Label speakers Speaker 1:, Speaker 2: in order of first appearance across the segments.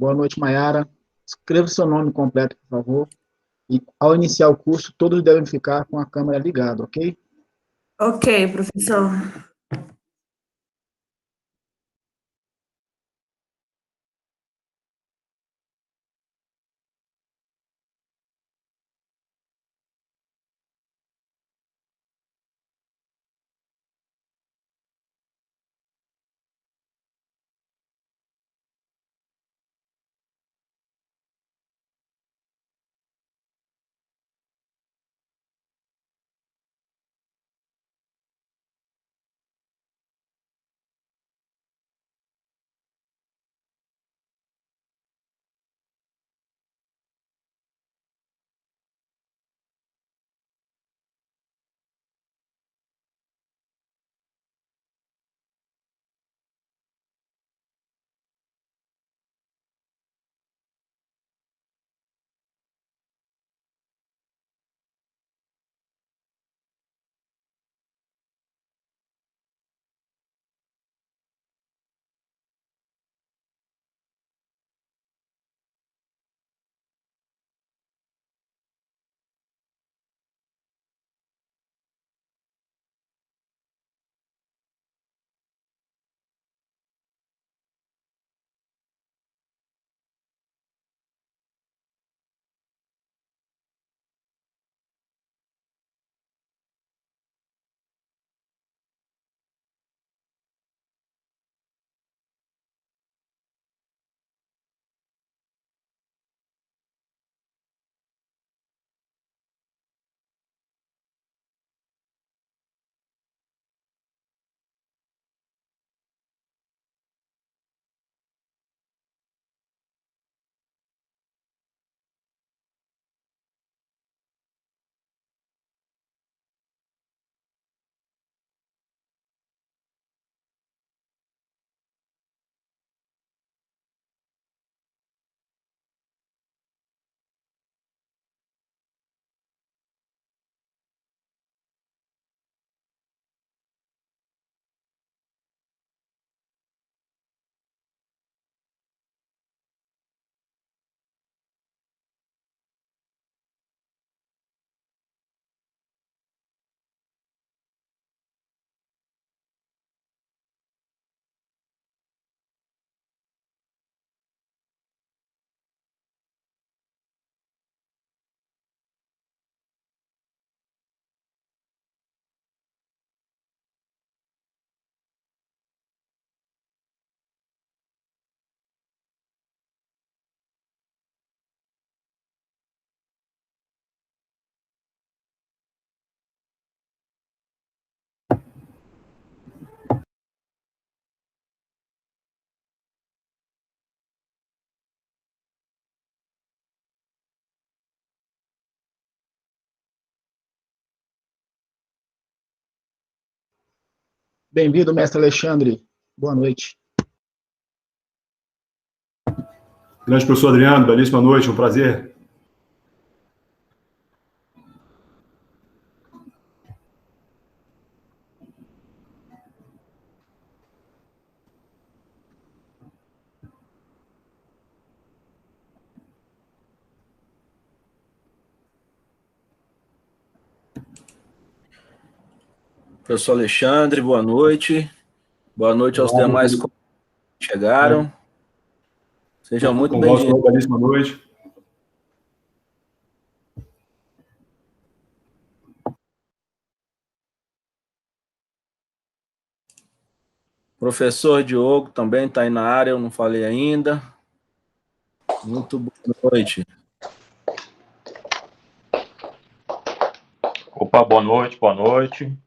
Speaker 1: Boa noite, Mayara. Escreva seu nome completo, por favor. E ao iniciar o curso, todos devem ficar com a câmera ligada, ok?
Speaker 2: Ok, professor.
Speaker 1: Bem-vindo, mestre Alexandre. Boa noite.
Speaker 3: Grande professor Adriano, belíssima noite, um prazer.
Speaker 4: Professor Alexandre, boa noite. Boa noite aos demais que chegaram. Sejam muito bem-vindos.
Speaker 3: Belíssima noite.
Speaker 4: Professor Diogo também está aí na área, eu não falei ainda. Muito boa noite.
Speaker 5: Opa, boa noite, boa noite.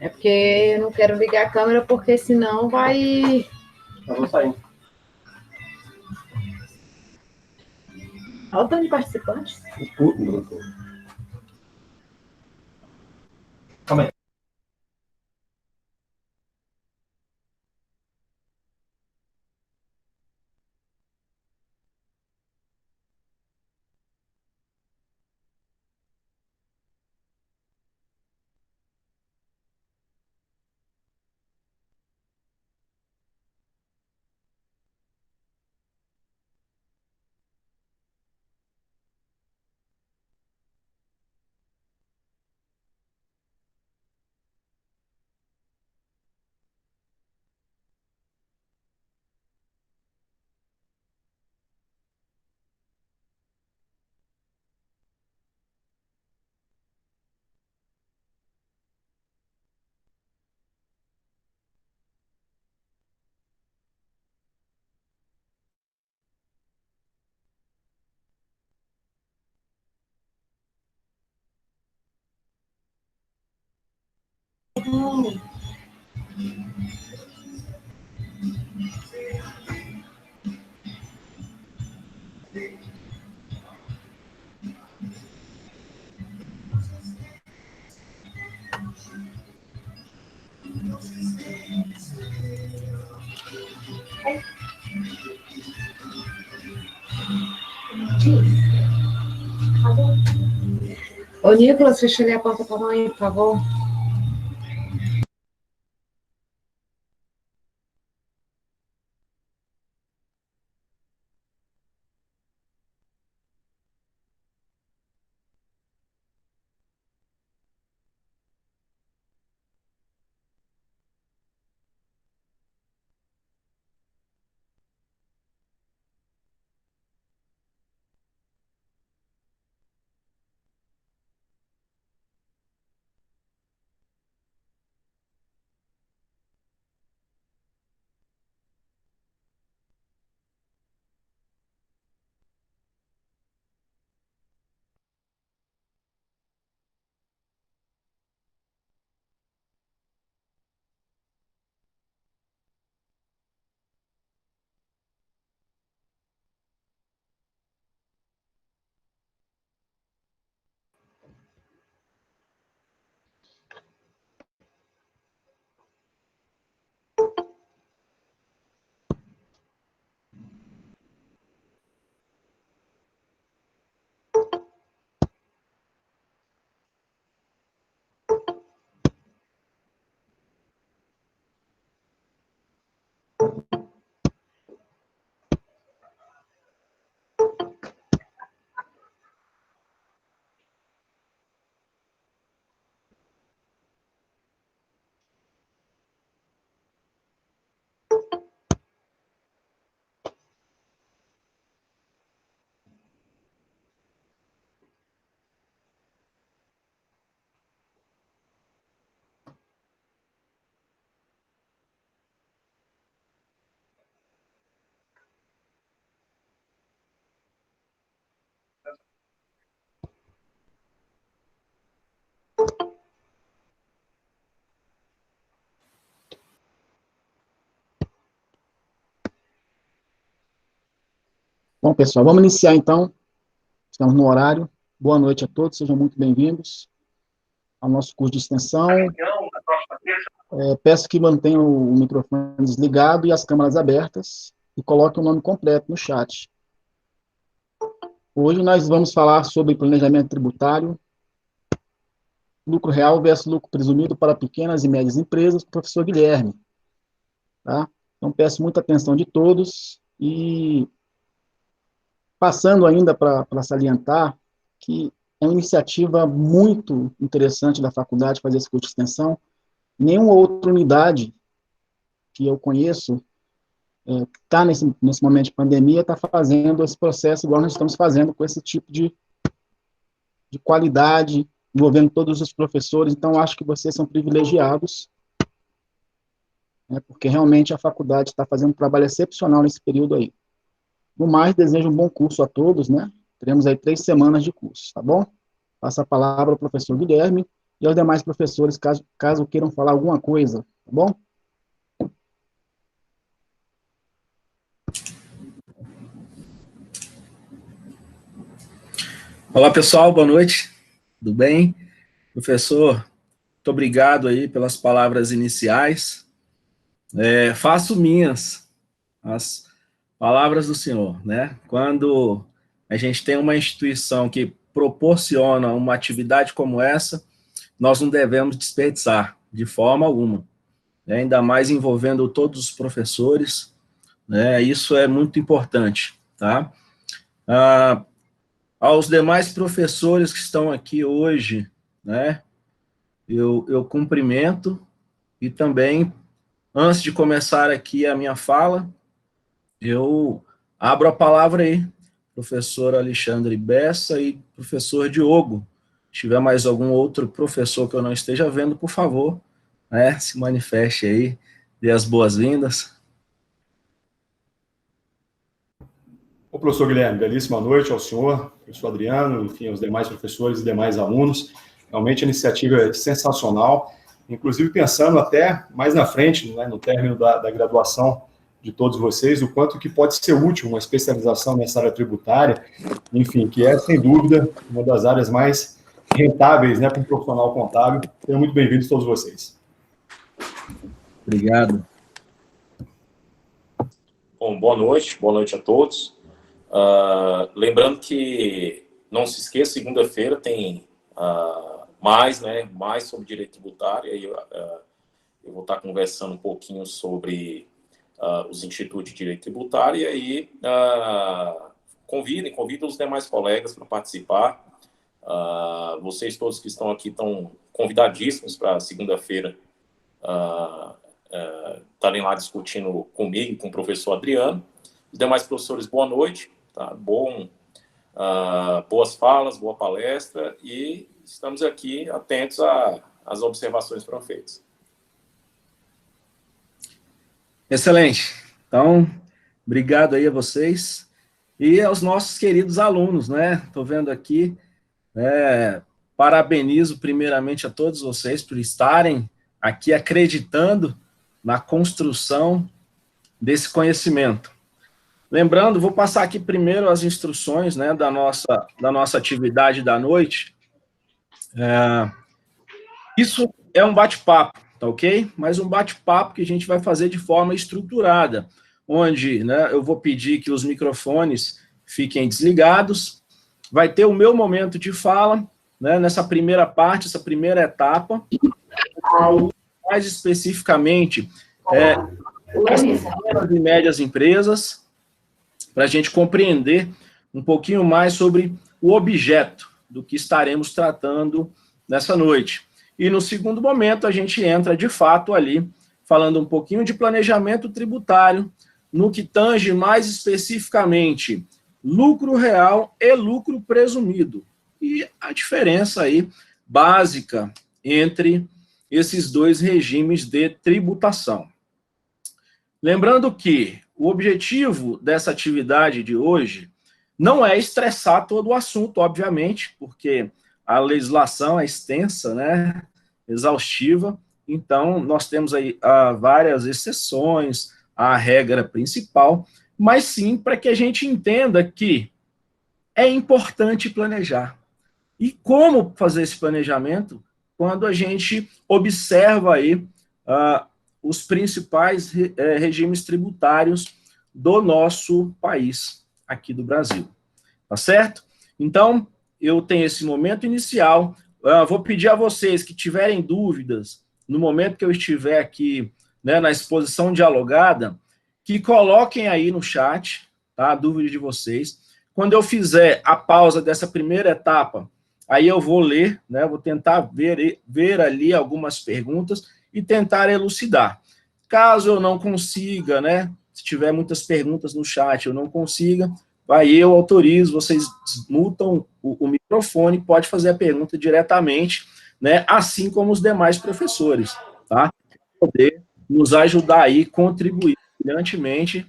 Speaker 6: É porque eu não quero ligar a câmera, porque senão vai...
Speaker 7: Eu vou sair.
Speaker 6: Olha o tanto de participantes.
Speaker 7: Calma aí.
Speaker 6: Ô, Nicolas, fecha ali a porta para mãe, por favor.
Speaker 1: Bom, pessoal, vamos iniciar então. Estamos no horário. Boa noite a todos, sejam muito bem-vindos ao nosso curso de extensão. Peço que mantenham o microfone desligado e as câmeras abertas e coloquem o nome completo no chat. Hoje nós vamos falar sobre planejamento tributário, lucro real versus lucro presumido para pequenas e médias empresas, com o professor Guilherme. Tá? Então, peço muita atenção de todos e passando ainda para salientar que é uma iniciativa muito interessante da faculdade fazer esse curso de extensão. Nenhuma outra unidade que eu conheço que está nesse momento de pandemia está fazendo esse processo igual nós estamos fazendo com esse tipo de qualidade, envolvendo todos os professores. Então, acho que vocês são privilegiados, né, porque realmente a faculdade está fazendo um trabalho excepcional nesse período aí. No mais, desejo um bom curso a todos, né? Teremos aí 3 semanas de curso, tá bom? Passo a palavra ao professor Guilherme, e aos demais professores, caso queiram falar alguma coisa, tá bom?
Speaker 4: Olá, pessoal, boa noite. Tudo bem? Professor, muito obrigado aí pelas palavras iniciais. Faço minhas as palavras do senhor, né? Quando a gente tem uma instituição que proporciona uma atividade como essa, nós não devemos desperdiçar de forma alguma, né? Ainda mais envolvendo todos os professores, né? Isso é muito importante, tá? Aos demais professores que estão aqui hoje, né? Eu cumprimento e também, antes de começar aqui a minha fala, eu abro a palavra aí, professor Alexandre Bessa e professor Diogo. Se tiver mais algum outro professor que eu não esteja vendo, por favor, né, se manifeste aí, dê as boas-vindas.
Speaker 3: Ô, professor Guilherme, belíssima noite ao senhor, professor Adriano, enfim, aos demais professores e demais alunos. Realmente a iniciativa é sensacional, inclusive pensando até mais na frente, né, no término da graduação de todos vocês, o quanto que pode ser útil uma especialização nessa área tributária, enfim, que é, sem dúvida, uma das áreas mais rentáveis, né, para um profissional contábil. Sejam muito bem-vindos todos vocês.
Speaker 4: Obrigado.
Speaker 5: Bom, boa noite a todos. Lembrando que, não se esqueça, segunda-feira tem mais sobre direito tributário, aí eu vou estar conversando um pouquinho sobre os institutos de direito tributário, e aí convido os demais colegas para participar. Vocês todos que estão aqui estão convidadíssimos para segunda-feira estarem lá discutindo comigo e com o professor Adriano. Os demais professores, boa noite, tá? Boas falas, boa palestra, e estamos aqui atentos às observações que foram feitas.
Speaker 4: Excelente. Então, obrigado aí a vocês e aos nossos queridos alunos, né? Estou vendo aqui, parabenizo primeiramente a todos vocês por estarem aqui acreditando na construção desse conhecimento. Lembrando, vou passar aqui primeiro as instruções, né, da nossa atividade da noite. Isso é um bate-papo, tá ok? Mas um bate-papo que a gente vai fazer de forma estruturada, onde, né, eu vou pedir que os microfones fiquem desligados, vai ter o meu momento de fala, né, nessa primeira parte, essa primeira etapa, mais especificamente, as pequenas e médias empresas, para a gente compreender um pouquinho mais sobre o objeto do que estaremos tratando nessa noite. E no segundo momento, a gente entra, de fato, ali, falando um pouquinho de planejamento tributário, no que tange mais especificamente lucro real e lucro presumido. E a diferença aí, básica, entre esses dois regimes de tributação. Lembrando que o objetivo dessa atividade de hoje não é estressar todo o assunto, obviamente, porque a legislação é extensa, né, exaustiva, então nós temos aí várias exceções à regra principal, mas sim para que a gente entenda que é importante planejar. E como fazer esse planejamento? Quando a gente observa aí os principais regimes tributários do nosso país, aqui do Brasil. Tá certo? Então, eu tenho esse momento inicial. Vou pedir a vocês que tiverem dúvidas, no momento que eu estiver aqui, né, na exposição dialogada, que coloquem aí no chat, tá, a dúvida de vocês. Quando eu fizer a pausa dessa primeira etapa, aí eu vou ler, né, vou tentar ver ali algumas perguntas e tentar elucidar. Caso eu não consiga, né, se tiver muitas perguntas no chat, eu não consiga, aí eu autorizo, vocês mutam o microfone, pode fazer a pergunta diretamente, né, assim como os demais professores, tá? Poder nos ajudar aí, contribuir brilhantemente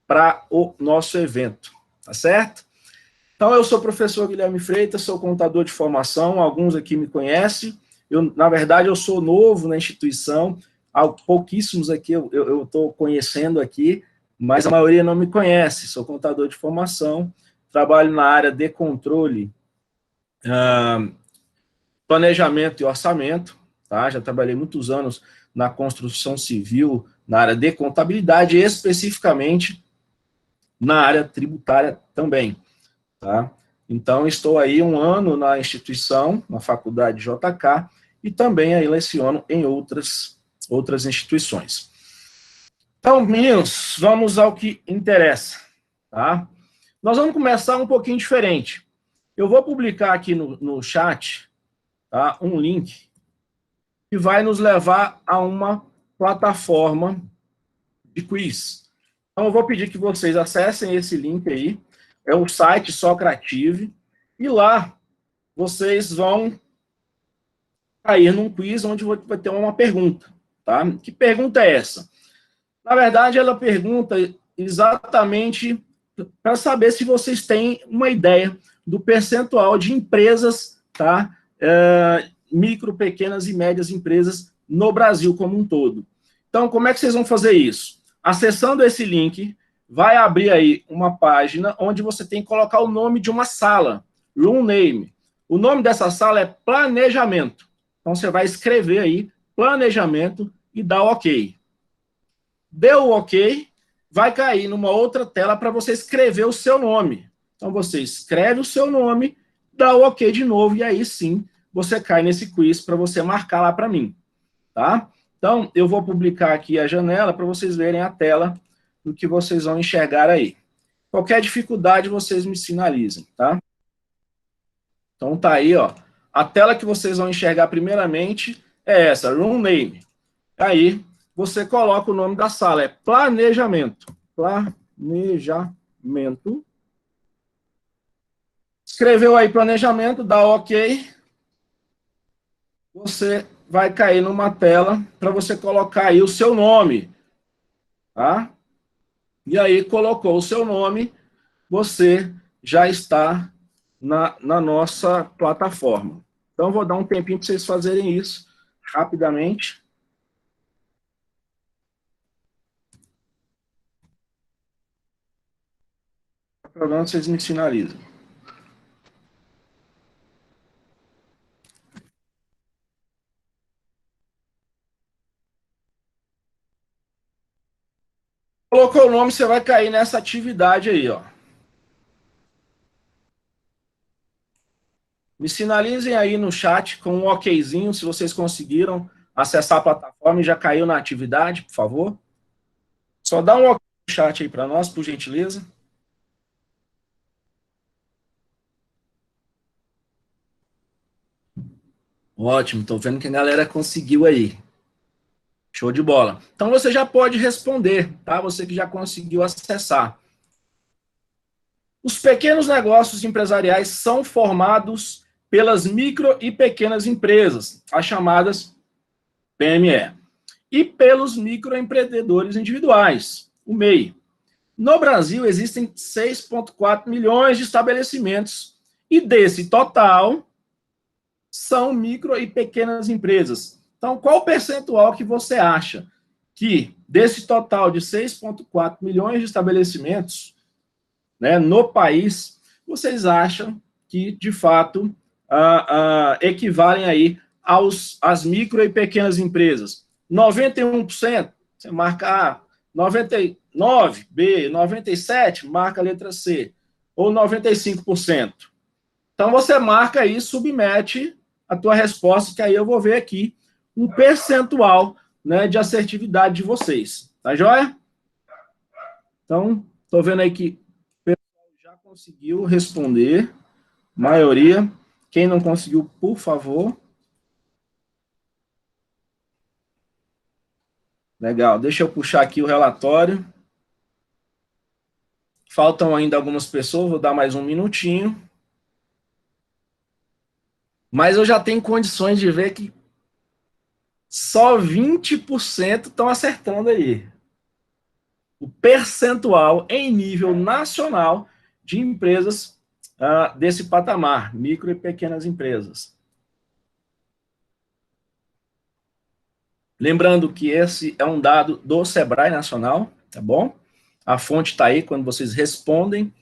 Speaker 4: para o nosso evento, tá certo? Então, eu sou o professor Guilherme Freitas, sou contador de formação, alguns aqui me conhecem, Na verdade, eu sou novo na instituição, há pouquíssimos aqui eu estou conhecendo aqui, mas a maioria não me conhece. Sou contador de formação, trabalho na área de controle, planejamento e orçamento, tá? Já trabalhei muitos anos na construção civil, na área de contabilidade, e especificamente na área tributária também, tá? Então, estou aí 1 ano na instituição, na faculdade JK, e também aí leciono em outras instituições. Então, meninos, vamos ao que interessa, tá? Nós vamos começar um pouquinho diferente. Eu vou publicar aqui no chat, tá, um link que vai nos levar a uma plataforma de quiz. Então, eu vou pedir que vocês acessem esse link aí, é o site Socrative, e lá vocês vão cair num quiz onde vai ter uma pergunta, tá? Que pergunta é essa? Na verdade, ela pergunta exatamente para saber se vocês têm uma ideia do percentual de empresas, tá? Micro, pequenas e médias empresas no Brasil como um todo. Então, como é que vocês vão fazer isso? Acessando esse link, vai abrir aí uma página onde você tem que colocar o nome de uma sala, room name. O nome dessa sala é planejamento. Então, você vai escrever aí planejamento e dar OK. Deu o OK, vai cair numa outra tela para você escrever o seu nome. Então, você escreve o seu nome, dá o OK de novo, e aí sim, você cai nesse quiz para você marcar lá para mim, tá? Então, eu vou publicar aqui a janela para vocês verem a tela do que vocês vão enxergar aí. Qualquer dificuldade, vocês me sinalizem, tá? Então, tá aí, ó. A tela que vocês vão enxergar primeiramente é essa, room name. Aí, você coloca o nome da sala, é planejamento. Planejamento. Escreveu aí planejamento, dá OK. Você vai cair numa tela para você colocar aí o seu nome, tá? E aí, colocou o seu nome, você já está na nossa plataforma. Então, vou dar um tempinho para vocês fazerem isso rapidamente. Problema, vocês me sinalizam. Colocou o nome, você vai cair nessa atividade aí, ó. Me sinalizem aí no chat com um OKzinho, se vocês conseguiram acessar a plataforma e já caiu na atividade, por favor. Só dá um OK no chat aí para nós, por gentileza. Ótimo, estou vendo que a galera conseguiu aí. Show de bola. Então, você já pode responder, tá? Você que já conseguiu acessar. Os pequenos negócios empresariais são formados pelas micro e pequenas empresas, as chamadas PME, e pelos microempreendedores individuais, o MEI. No Brasil, existem 6,4 milhões de estabelecimentos, e desse total, são micro e pequenas empresas. Então, qual o percentual que você acha que, desse total de 6,4 milhões de estabelecimentos, né, no país, vocês acham que, de fato, equivalem aí às micro e pequenas empresas? 91%, você marca A, 99%, B, 97%, marca a letra C, ou 95%. Então, você marca aí, submete a tua resposta, que aí eu vou ver aqui um percentual, né, de assertividade de vocês. Tá joia? Então, estou vendo aí que o pessoal já conseguiu responder, maioria. Quem não conseguiu, por favor. Legal, deixa eu puxar aqui o relatório. Faltam ainda algumas pessoas, vou dar mais um minutinho. Mas eu já tenho condições de ver que só 20% estão acertando aí. O percentual em nível nacional de empresas desse patamar, micro e pequenas empresas. Lembrando que esse é um dado do Sebrae Nacional, tá bom? A fonte está aí, quando vocês respondem,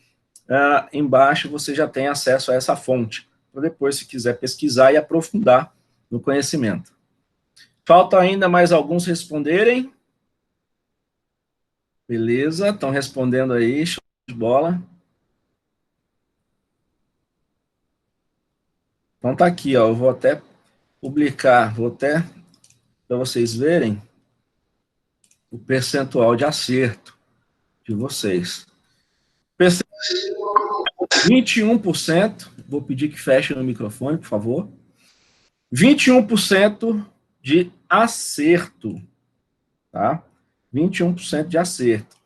Speaker 4: embaixo você já tem acesso a essa fonte, para depois, se quiser pesquisar e aprofundar no conhecimento. Faltam ainda mais alguns responderem. Beleza, estão respondendo aí, show de bola. Então tá aqui, ó, eu vou até publicar, para vocês verem o percentual de acerto de vocês. 21%, vou pedir que feche no microfone, por favor. 21% de acerto, tá? 21% de acerto.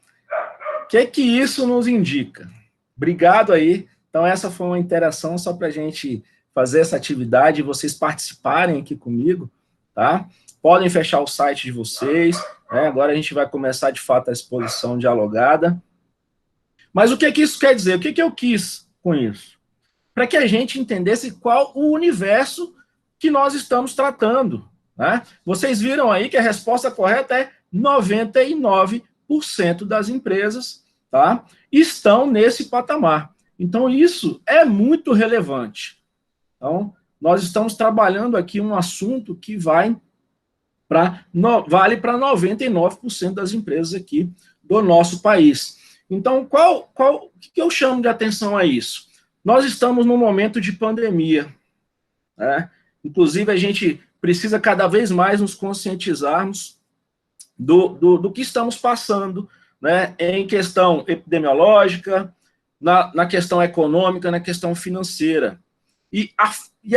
Speaker 4: O que isso nos indica? Obrigado aí. Então, essa foi uma interação só para a gente fazer essa atividade e vocês participarem aqui comigo, tá? Podem fechar o site de vocês, né? Agora a gente vai começar, de fato, a exposição dialogada. Mas o que isso quer dizer? O que eu quis com isso? Para que a gente entendesse qual o universo que nós estamos tratando, né? Vocês viram aí que a resposta correta é 99% das empresas, tá, estão nesse patamar. Então, isso é muito relevante. Então, nós estamos trabalhando aqui um assunto que vale para 99% das empresas aqui do nosso país. Então, o que eu chamo de atenção a isso? Nós estamos num momento de pandemia, né? Inclusive, a gente precisa cada vez mais nos conscientizarmos do que estamos passando, né, em questão epidemiológica, na questão econômica, na questão financeira. E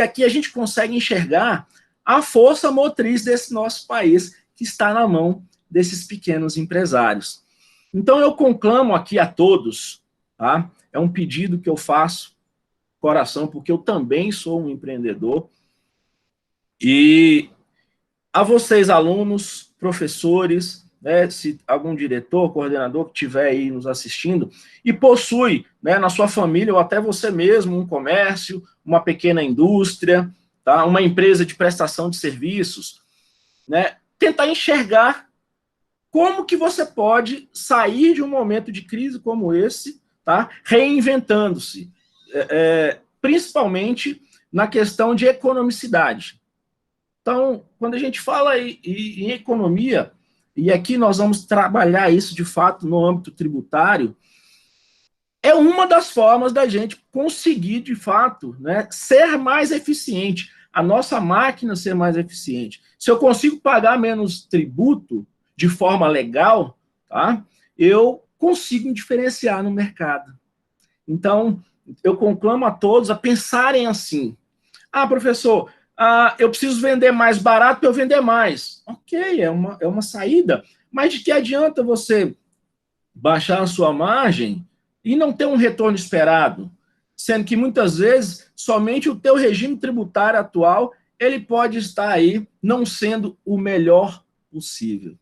Speaker 4: aqui a gente consegue enxergar a força motriz desse nosso país, que está na mão desses pequenos empresários. Então, eu conclamo aqui a todos, tá? É um pedido que eu faço, coração, porque eu também sou um empreendedor. E a vocês, alunos, professores, né, se algum diretor, coordenador que estiver aí nos assistindo e possui, né, na sua família ou até você mesmo um comércio, uma pequena indústria, tá, uma empresa de prestação de serviços, né, tentar enxergar como que você pode sair de um momento de crise como esse, tá, reinventando-se, principalmente na questão de economicidade. Então, quando a gente fala em economia, e aqui nós vamos trabalhar isso de fato no âmbito tributário, é uma das formas da gente conseguir, de fato, né, ser mais eficiente, a nossa máquina ser mais eficiente. Se eu consigo pagar menos tributo de forma legal, tá, eu consigo me diferenciar no mercado. Então, eu conclamo a todos a pensarem assim. Ah, professor, eu preciso vender mais barato para eu vender mais. Ok, é uma saída. Mas de que adianta você baixar a sua margem e não ter um retorno esperado? Sendo que, muitas vezes, somente o teu regime tributário atual, ele pode estar aí não sendo o melhor possível.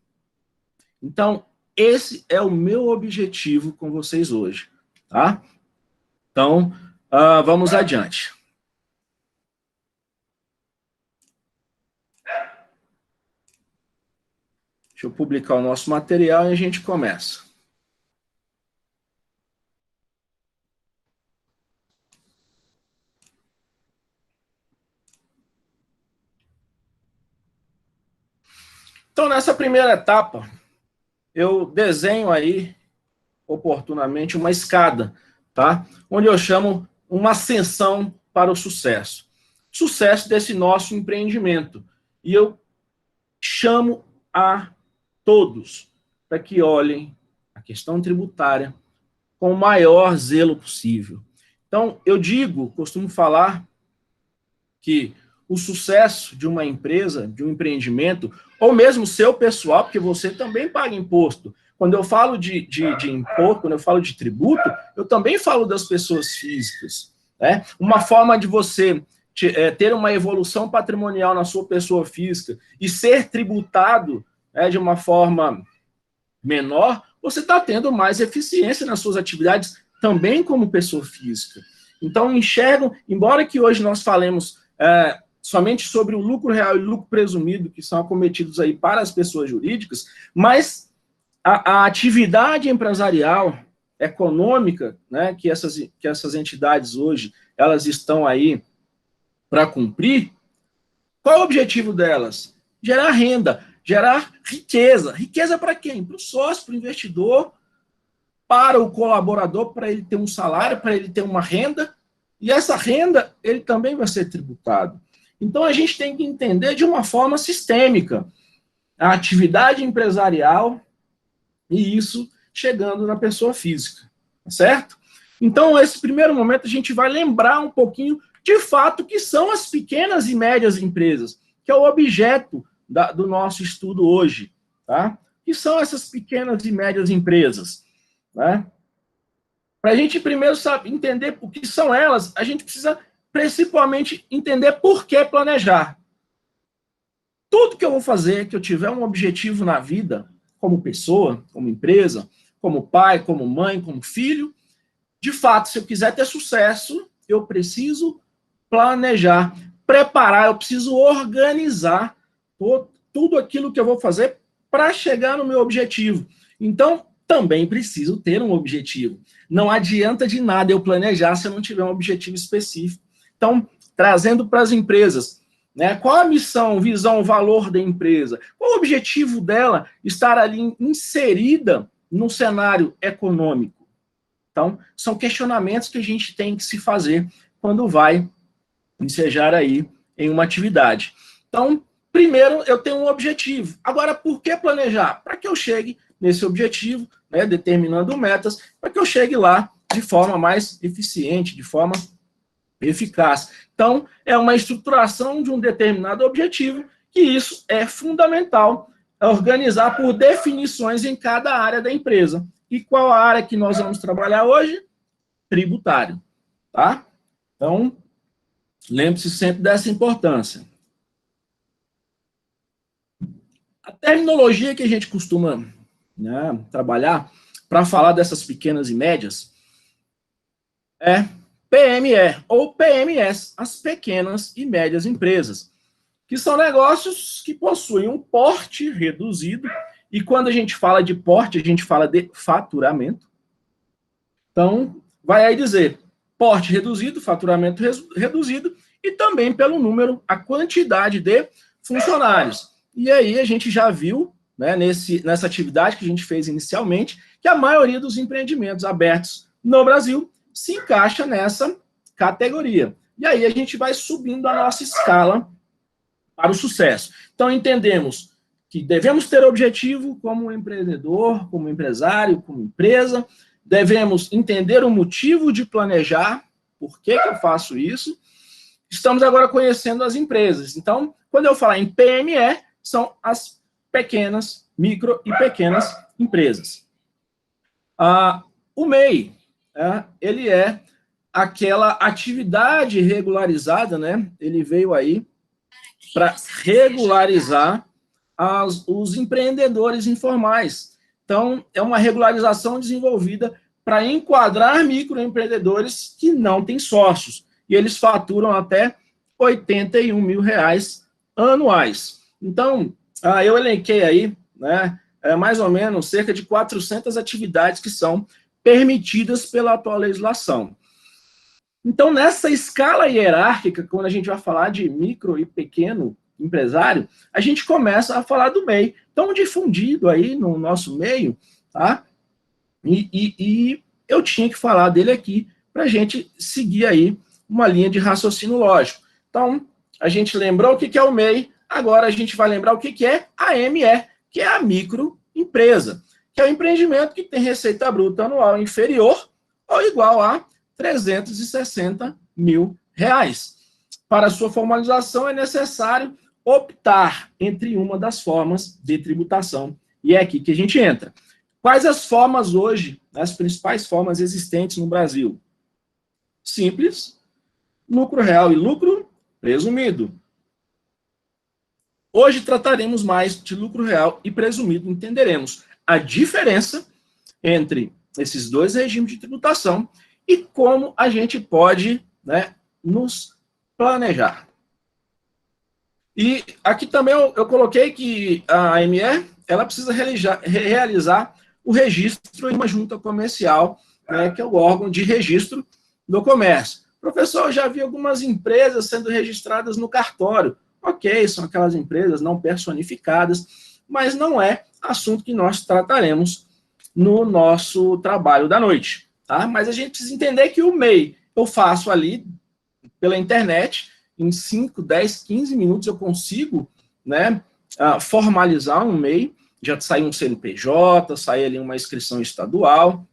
Speaker 4: Então, esse é o meu objetivo com vocês hoje, tá? Então, vamos adiante. Deixa eu publicar o nosso material e a gente começa. Então, nessa primeira etapa, eu desenho aí, oportunamente, uma escada, tá? Onde eu chamo uma ascensão para o sucesso. Sucesso desse nosso empreendimento. E eu chamo a todos para que olhem a questão tributária com o maior zelo possível. Então, costumo falar que o sucesso de uma empresa, de um empreendimento, ou mesmo seu pessoal, porque você também paga imposto. Quando eu falo de imposto, quando eu falo de tributo, eu também falo das pessoas físicas, né? Uma forma de você ter uma evolução patrimonial na sua pessoa física e ser tributado, né, de uma forma menor, você está tendo mais eficiência nas suas atividades também como pessoa física. Então, enxergam, embora que hoje nós falemos somente sobre o lucro real e lucro presumido, que são acometidos aí para as pessoas jurídicas, mas a atividade empresarial, econômica, né, que essas entidades hoje, elas estão aí para cumprir, qual é o objetivo delas? Gerar renda, gerar riqueza. Riqueza para quem? Para o sócio, para o investidor, para o colaborador, para ele ter um salário, para ele ter uma renda, e essa renda, ele também vai ser tributado. Então, a gente tem que entender de uma forma sistêmica a atividade empresarial e isso chegando na pessoa física, certo? Então, nesse primeiro momento, a gente vai lembrar um pouquinho, de fato, que são as pequenas e médias empresas, que é o objeto do nosso estudo hoje, tá? Que são essas pequenas e médias empresas, né? Para a gente primeiro entender o que são elas, a gente precisa principalmente entender por que planejar. Tudo que eu vou fazer, que eu tiver um objetivo na vida, como pessoa, como empresa, como pai, como mãe, como filho, de fato, se eu quiser ter sucesso, eu preciso planejar, preparar, eu preciso organizar tudo aquilo que eu vou fazer para chegar no meu objetivo. Então, também preciso ter um objetivo. Não adianta de nada eu planejar se eu não tiver um objetivo específico. Então, trazendo para as empresas, né, qual a missão, visão, valor da empresa? Qual o objetivo dela estar ali inserida no cenário econômico? Então, são questionamentos que a gente tem que se fazer quando vai ensejar aí em uma atividade. Então, primeiro, eu tenho um objetivo. Agora, por que planejar? Para que eu chegue nesse objetivo, né, determinando metas, para que eu chegue lá de forma mais eficiente, de forma eficaz. Então, é uma estruturação de um determinado objetivo, que isso é fundamental, organizar por definições em cada área da empresa. E qual a área que nós vamos trabalhar hoje? Tributário, tá? Então, lembre-se sempre dessa importância. A terminologia que a gente costuma, né, trabalhar para falar dessas pequenas e médias é PME ou PMS, as pequenas e médias empresas, que são negócios que possuem um porte reduzido, e quando a gente fala de porte, a gente fala de faturamento. Então, vai aí dizer porte reduzido, faturamento reduzido, e também pelo número, a quantidade de funcionários. E aí a gente já viu, né, nessa atividade que a gente fez inicialmente, que a maioria dos empreendimentos abertos no Brasil se encaixa nessa categoria. E aí a gente vai subindo a nossa escala para o sucesso. Então, entendemos que devemos ter objetivo como empreendedor, como empresário, como empresa, devemos entender o motivo de planejar, por que eu faço isso. Estamos agora conhecendo as empresas. Então, quando eu falar em PME, são as pequenas, micro e pequenas empresas. O MEI, ele é aquela atividade regularizada, né? Ele veio aí para regularizar os empreendedores informais. Então, é uma regularização desenvolvida para enquadrar microempreendedores que não têm sócios. E eles faturam até R$81 mil anuais. Então, eu elenquei aí, né, mais ou menos cerca de 400 atividades que são permitidas pela atual legislação. Então, nessa escala hierárquica, quando a gente vai falar de micro e pequeno empresário, a gente começa a falar do MEI. Então, difundido aí no nosso meio, tá? E eu tinha que falar dele aqui para a gente seguir aí uma linha de raciocínio lógico. Então, a gente lembrou o que é o MEI, agora a gente vai lembrar o que é a ME, que é a microempresa, que é o empreendimento que tem receita bruta anual inferior ou igual a R$360 mil. Para sua formalização, é necessário optar entre uma das formas de tributação. E é aqui que a gente entra. Quais as formas hoje, as principais formas existentes no Brasil? Simples, lucro real e lucro presumido. Hoje trataremos mais de lucro real e presumido, entenderemos a diferença entre esses dois regimes de tributação e como a gente pode, né, nos planejar. E aqui também eu coloquei que a AME, ela precisa realizar o registro em uma junta comercial, né, que é o órgão de registro do comércio. Professor, eu já vi algumas empresas sendo registradas no cartório. Ok, são aquelas empresas não personificadas, mas não é assunto que nós trataremos no nosso trabalho da noite, tá? Mas a gente precisa entender que o MEI eu faço ali pela internet, em 5, 10, 15 minutos eu consigo, né, formalizar um MEI, já sai um CNPJ, sai ali uma inscrição estadual,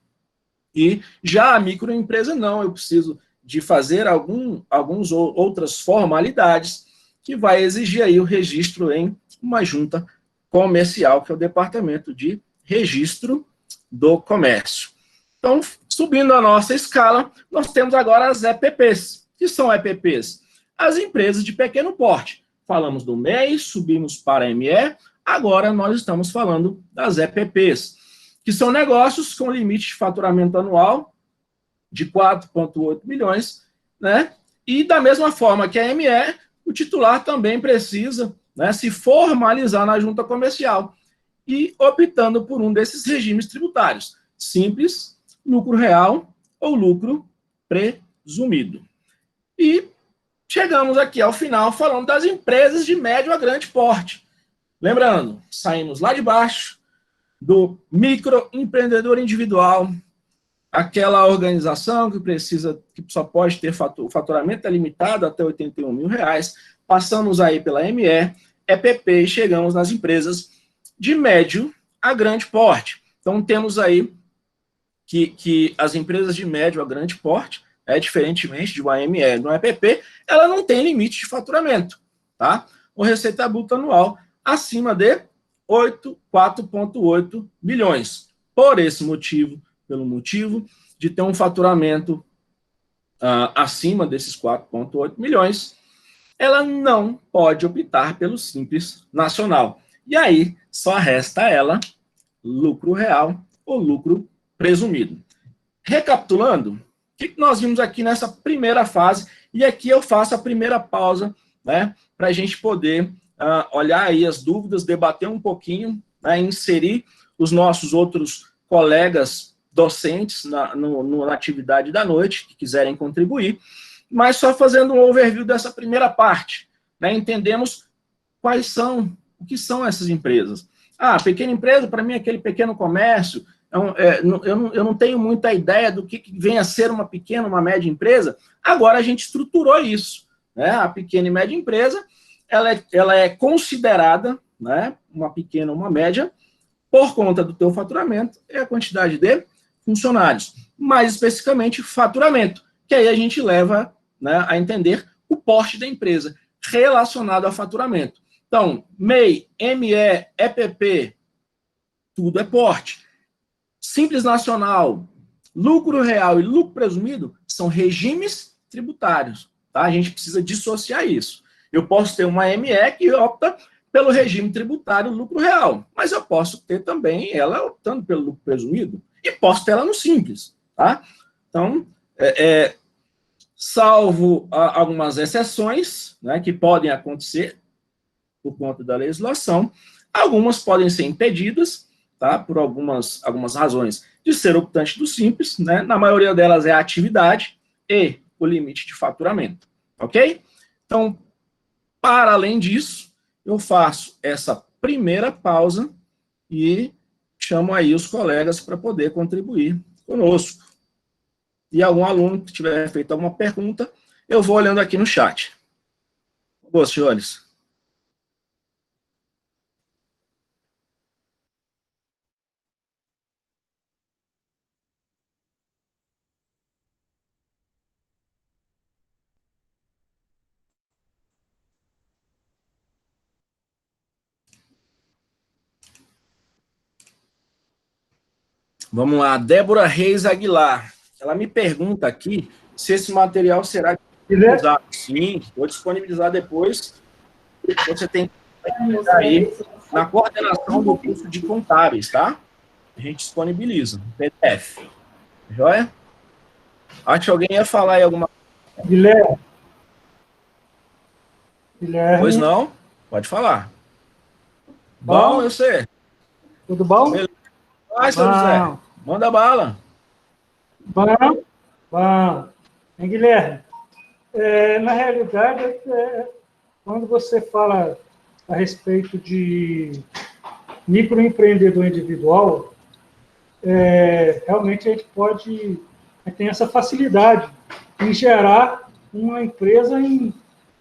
Speaker 4: e já a microempresa não, eu preciso de fazer algumas outras formalidades que vai exigir aí o registro em uma junta comercial, que é o Departamento de Registro do Comércio. Então, subindo a nossa escala, nós temos agora as EPPs. O que são EPPs? As empresas de pequeno porte. Falamos do MEI, subimos para a ME, agora nós estamos falando das EPPs, que são negócios com limite de faturamento anual de 4,8 milhões, né? E da mesma forma que a ME, o titular também precisa, né, se formalizar na junta comercial e optando por um desses regimes tributários, simples, lucro real ou lucro presumido. E chegamos aqui ao final falando das empresas de médio a grande porte. Lembrando, saímos lá de baixo do microempreendedor individual, aquela organização que só pode ter faturamento limitado até R$81 mil, passamos aí pela ME, EPP e chegamos nas empresas de médio a grande porte. Então, temos aí que as empresas de médio a grande porte, diferentemente de uma ME e de uma EPP, ela não tem limite de faturamento, tá? O receita bruta anual acima de 4,8 bilhões. Por esse motivo, pelo motivo de ter um faturamento acima desses 4,8 milhões, ela não pode optar pelo Simples Nacional. E aí, só resta a ela lucro real ou lucro presumido. Recapitulando, o que nós vimos aqui nessa primeira fase? E aqui eu faço a primeira pausa, né, para a gente poder olhar aí as dúvidas, debater um pouquinho, né, inserir os nossos outros colegas docentes na atividade da noite, que quiserem contribuir, mas só fazendo um overview dessa primeira parte, né, entendemos o que são essas empresas. Pequena empresa, para mim, é aquele pequeno comércio. Eu não tenho muita ideia do que vem a ser uma pequena, uma média empresa. Agora a gente estruturou isso, né? A pequena e média empresa, ela é considerada, né, uma pequena, uma média, por conta do teu faturamento e a quantidade de funcionários. Mais especificamente, faturamento, que aí a gente leva, né, a entender o porte da empresa relacionado ao faturamento. Então, MEI, ME, EPP, tudo é porte. Simples Nacional, lucro real e lucro presumido são regimes tributários, tá? A gente precisa dissociar isso. Eu posso ter uma ME que opta pelo regime tributário lucro real, mas eu posso ter também ela optando pelo lucro presumido e posso ter ela no Simples, tá? Então, salvo algumas exceções, né, que podem acontecer por conta da legislação, algumas podem ser impedidas, tá, por algumas razões de ser optante do Simples, né, na maioria delas é a atividade e o limite de faturamento, ok? Então, para além disso, eu faço essa primeira pausa e chamo aí os colegas para poder contribuir conosco. E algum aluno que tiver feito alguma pergunta, eu vou olhando aqui no chat. Boa, senhores. Vamos lá, Débora Reis Aguilar. Ela me pergunta aqui se esse material será disponibilizado. Sim, vou disponibilizar depois. Você tem que aí na coordenação do curso de contábeis, tá? A gente disponibiliza, PDF. Joia? Acho que alguém ia falar aí alguma coisa.
Speaker 7: Guilherme.
Speaker 4: Pois não? Pode falar.
Speaker 7: Bom.
Speaker 4: Bom, eu sei.
Speaker 7: Tudo bom?
Speaker 4: Beleza. Vai, seu José. Manda bala.
Speaker 7: Bom. Hein, Guilherme? Na realidade, quando você fala a respeito de microempreendedor individual, realmente a gente tem essa facilidade em gerar uma empresa em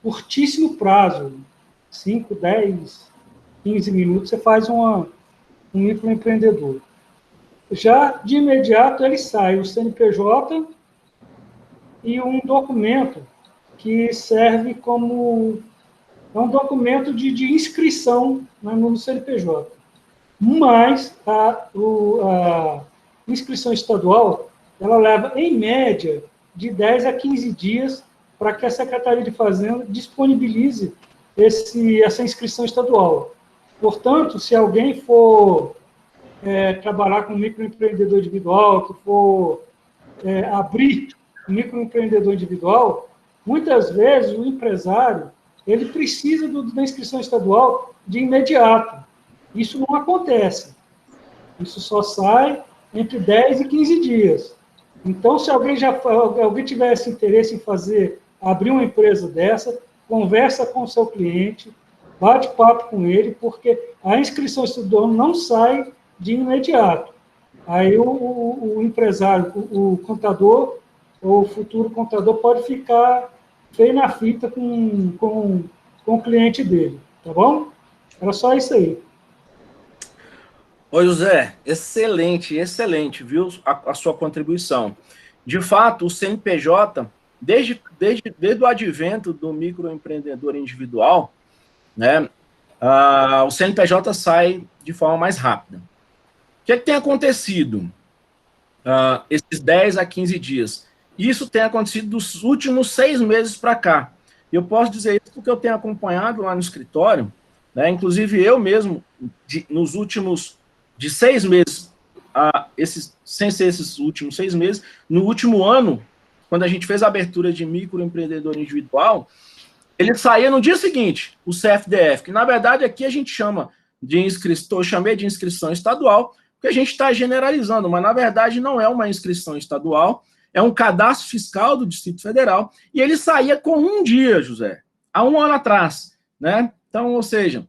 Speaker 7: curtíssimo prazo, 5, 10, 15 minutos, você faz um microempreendedor. Já de imediato ele sai o CNPJ e um documento que serve como um documento de inscrição, né, no CNPJ. Mas a inscrição estadual, ela leva, em média, de 10 a 15 dias para que a Secretaria de Fazenda disponibilize essa inscrição estadual. Portanto, se alguém for trabalhar com microempreendedor individual, que for abrir um microempreendedor individual, muitas vezes o empresário ele precisa da inscrição estadual de imediato. Isso não acontece. Isso só sai entre 10 e 15 dias. Então, se alguém tivesse interesse em abrir uma empresa dessa, conversa com o seu cliente, bate papo com ele, porque a inscrição estadual não sai de imediato. Aí o empresário, o contador, ou o futuro contador pode ficar feio na fita com o cliente dele, tá bom? Era só isso aí.
Speaker 4: Oi, José, excelente, viu, a sua contribuição. De fato, o CNPJ, desde o advento do microempreendedor individual, né, o CNPJ sai de forma mais rápida. O que tem acontecido esses 10 a 15 dias? Isso tem acontecido dos últimos 6 meses para cá. Eu posso dizer isso porque eu tenho acompanhado lá no escritório, né, inclusive eu mesmo, nos últimos de 6 meses, sem ser esses últimos 6 meses, no último ano, quando a gente fez a abertura de microempreendedor individual, ele saía no dia seguinte, o CFDF, que na verdade aqui a gente chama de inscrição, eu chamei de inscrição estadual, porque a gente está generalizando, mas na verdade não é uma inscrição estadual, é um cadastro fiscal do Distrito Federal, e ele saía com um dia, José, há 1 ano atrás, né? Então, ou seja,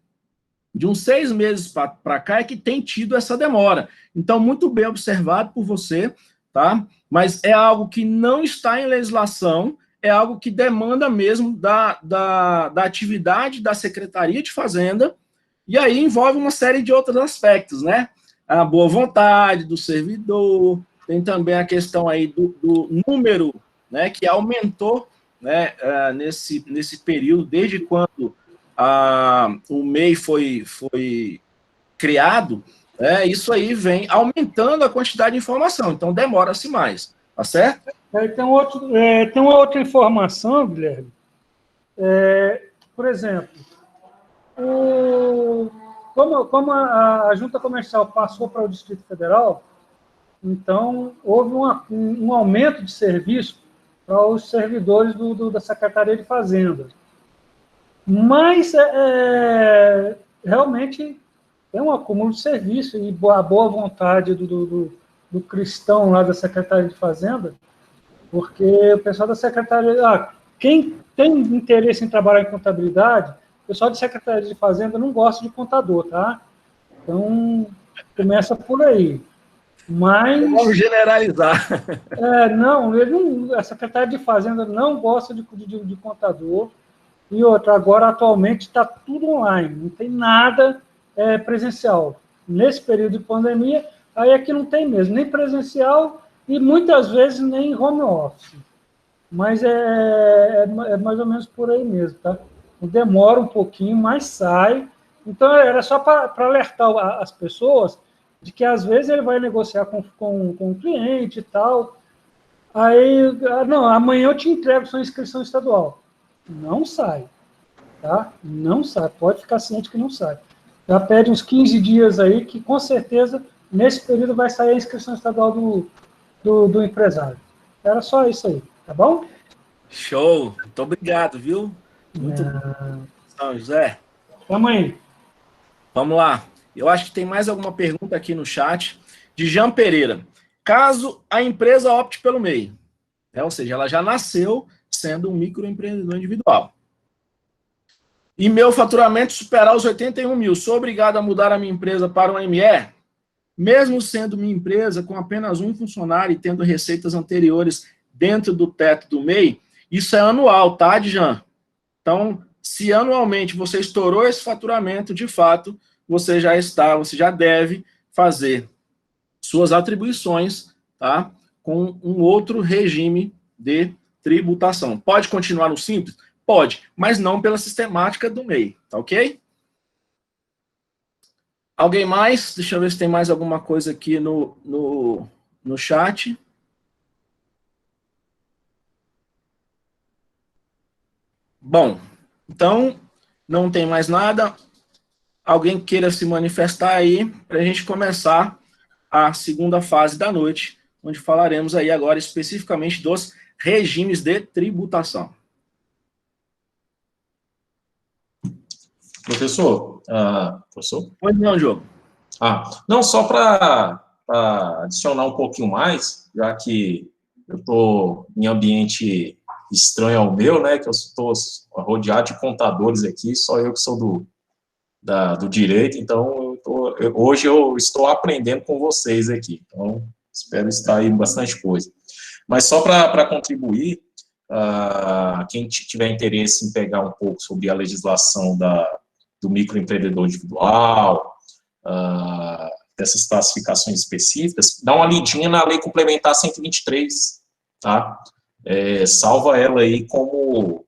Speaker 4: de uns 6 meses para cá é que tem tido essa demora. Então, muito bem observado por você, tá? Mas é algo que não está em legislação, é algo que demanda mesmo da atividade da Secretaria de Fazenda, e aí envolve uma série de outros aspectos, né? A boa vontade do servidor, tem também a questão aí do número, né, que aumentou, né, nesse período, desde quando o MEI foi criado, isso aí vem aumentando a quantidade de informação, então demora-se mais, tá certo?
Speaker 7: Tem uma outra informação, Guilherme. Por exemplo, como a Junta Comercial passou para o Distrito Federal, então houve um aumento de serviço para os servidores da Secretaria de Fazenda. Mas, realmente, é um acúmulo de serviço e a boa vontade do cristão lá da Secretaria de Fazenda, porque o pessoal da Secretaria... quem tem interesse em trabalhar em contabilidade, o pessoal da Secretaria de Fazenda não gosta de contador, tá? Então, começa por aí. Mas...
Speaker 4: Vamos generalizar.
Speaker 7: A Secretaria de Fazenda não gosta de contador. E outra, agora, atualmente, está tudo online, não tem nada presencial. Nesse período de pandemia, aí aqui não tem mesmo, nem presencial e muitas vezes nem home office. Mas é mais ou menos por aí mesmo, tá? Demora um pouquinho, mas sai. Então, era só para alertar as pessoas de que, às vezes, ele vai negociar com o cliente e tal. Aí, não, amanhã eu te entrego sua inscrição estadual. Não sai, tá? Não sai, pode ficar ciente que não sai. Já pede uns 15 dias aí, que com certeza, nesse período, vai sair a inscrição estadual do empresário. Era só isso aí, tá bom?
Speaker 4: Show! Muito obrigado, viu? Muito bom, José.
Speaker 7: Tamo aí.
Speaker 4: Vamos lá. Eu acho que tem mais alguma pergunta aqui no chat. De Jean Pereira. Caso a empresa opte pelo MEI, ou seja, ela já nasceu sendo um microempreendedor individual, e meu faturamento superar os 81 mil, sou obrigado a mudar a minha empresa para um ME? Mesmo sendo minha empresa com apenas um funcionário e tendo receitas anteriores dentro do teto do MEI, isso é anual, tá, Djan? Então, se anualmente você estourou esse faturamento, de fato, você já deve fazer suas atribuições, tá, com um outro regime de tributação. Pode continuar no simples? Pode, mas não pela sistemática do MEI, tá ok? Alguém mais? Deixa eu ver se tem mais alguma coisa aqui no chat. Bom, então, não tem mais nada. Alguém queira se manifestar aí para a gente começar a segunda fase da noite, onde falaremos aí agora especificamente dos regimes de tributação.
Speaker 8: Professor? Professor?
Speaker 4: Pois não, Diogo.
Speaker 8: Não, só para adicionar um pouquinho mais, já que eu estou em ambiente estranho ao meu, né, que eu estou rodeado de contadores aqui, só eu que sou do direito, então hoje eu estou aprendendo com vocês aqui, então espero extrair bastante coisa. Mas só para contribuir, quem tiver interesse em pegar um pouco sobre a legislação do microempreendedor individual, dessas classificações específicas, dá uma lidinha na Lei Complementar 123, tá? Salva ela aí como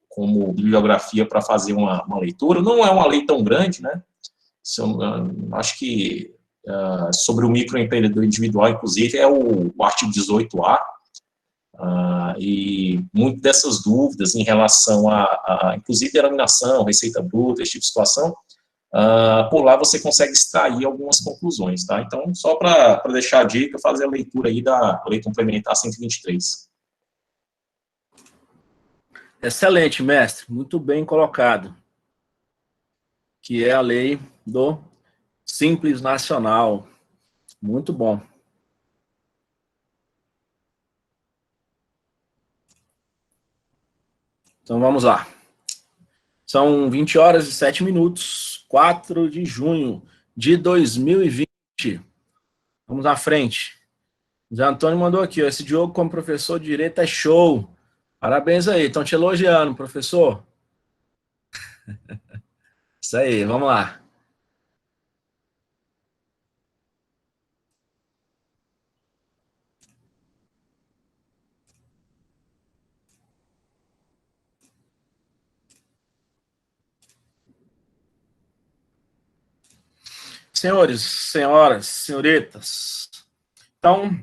Speaker 8: bibliografia para fazer uma leitura. Não é uma lei tão grande, né? Acho que sobre o microempreendedor individual, inclusive, é o artigo 18A, e muitas dessas dúvidas em relação inclusive, denominação, receita bruta, esse tipo de situação, por lá você consegue extrair algumas conclusões, tá? Então, só para deixar a dica, fazer a leitura aí da Lei Complementar 123.
Speaker 4: Excelente, mestre. Muito bem colocado. Que é a lei do Simples Nacional. Muito bom. Então, vamos lá. São 20 horas e 7 minutos, 4 de junho de 2020. Vamos à frente. Zé Antônio mandou aqui, ó, esse Diogo como professor de Direito é show. Parabéns aí, estão te elogiando, professor. Isso aí, vamos lá. Senhores, senhoras, senhoritas, então,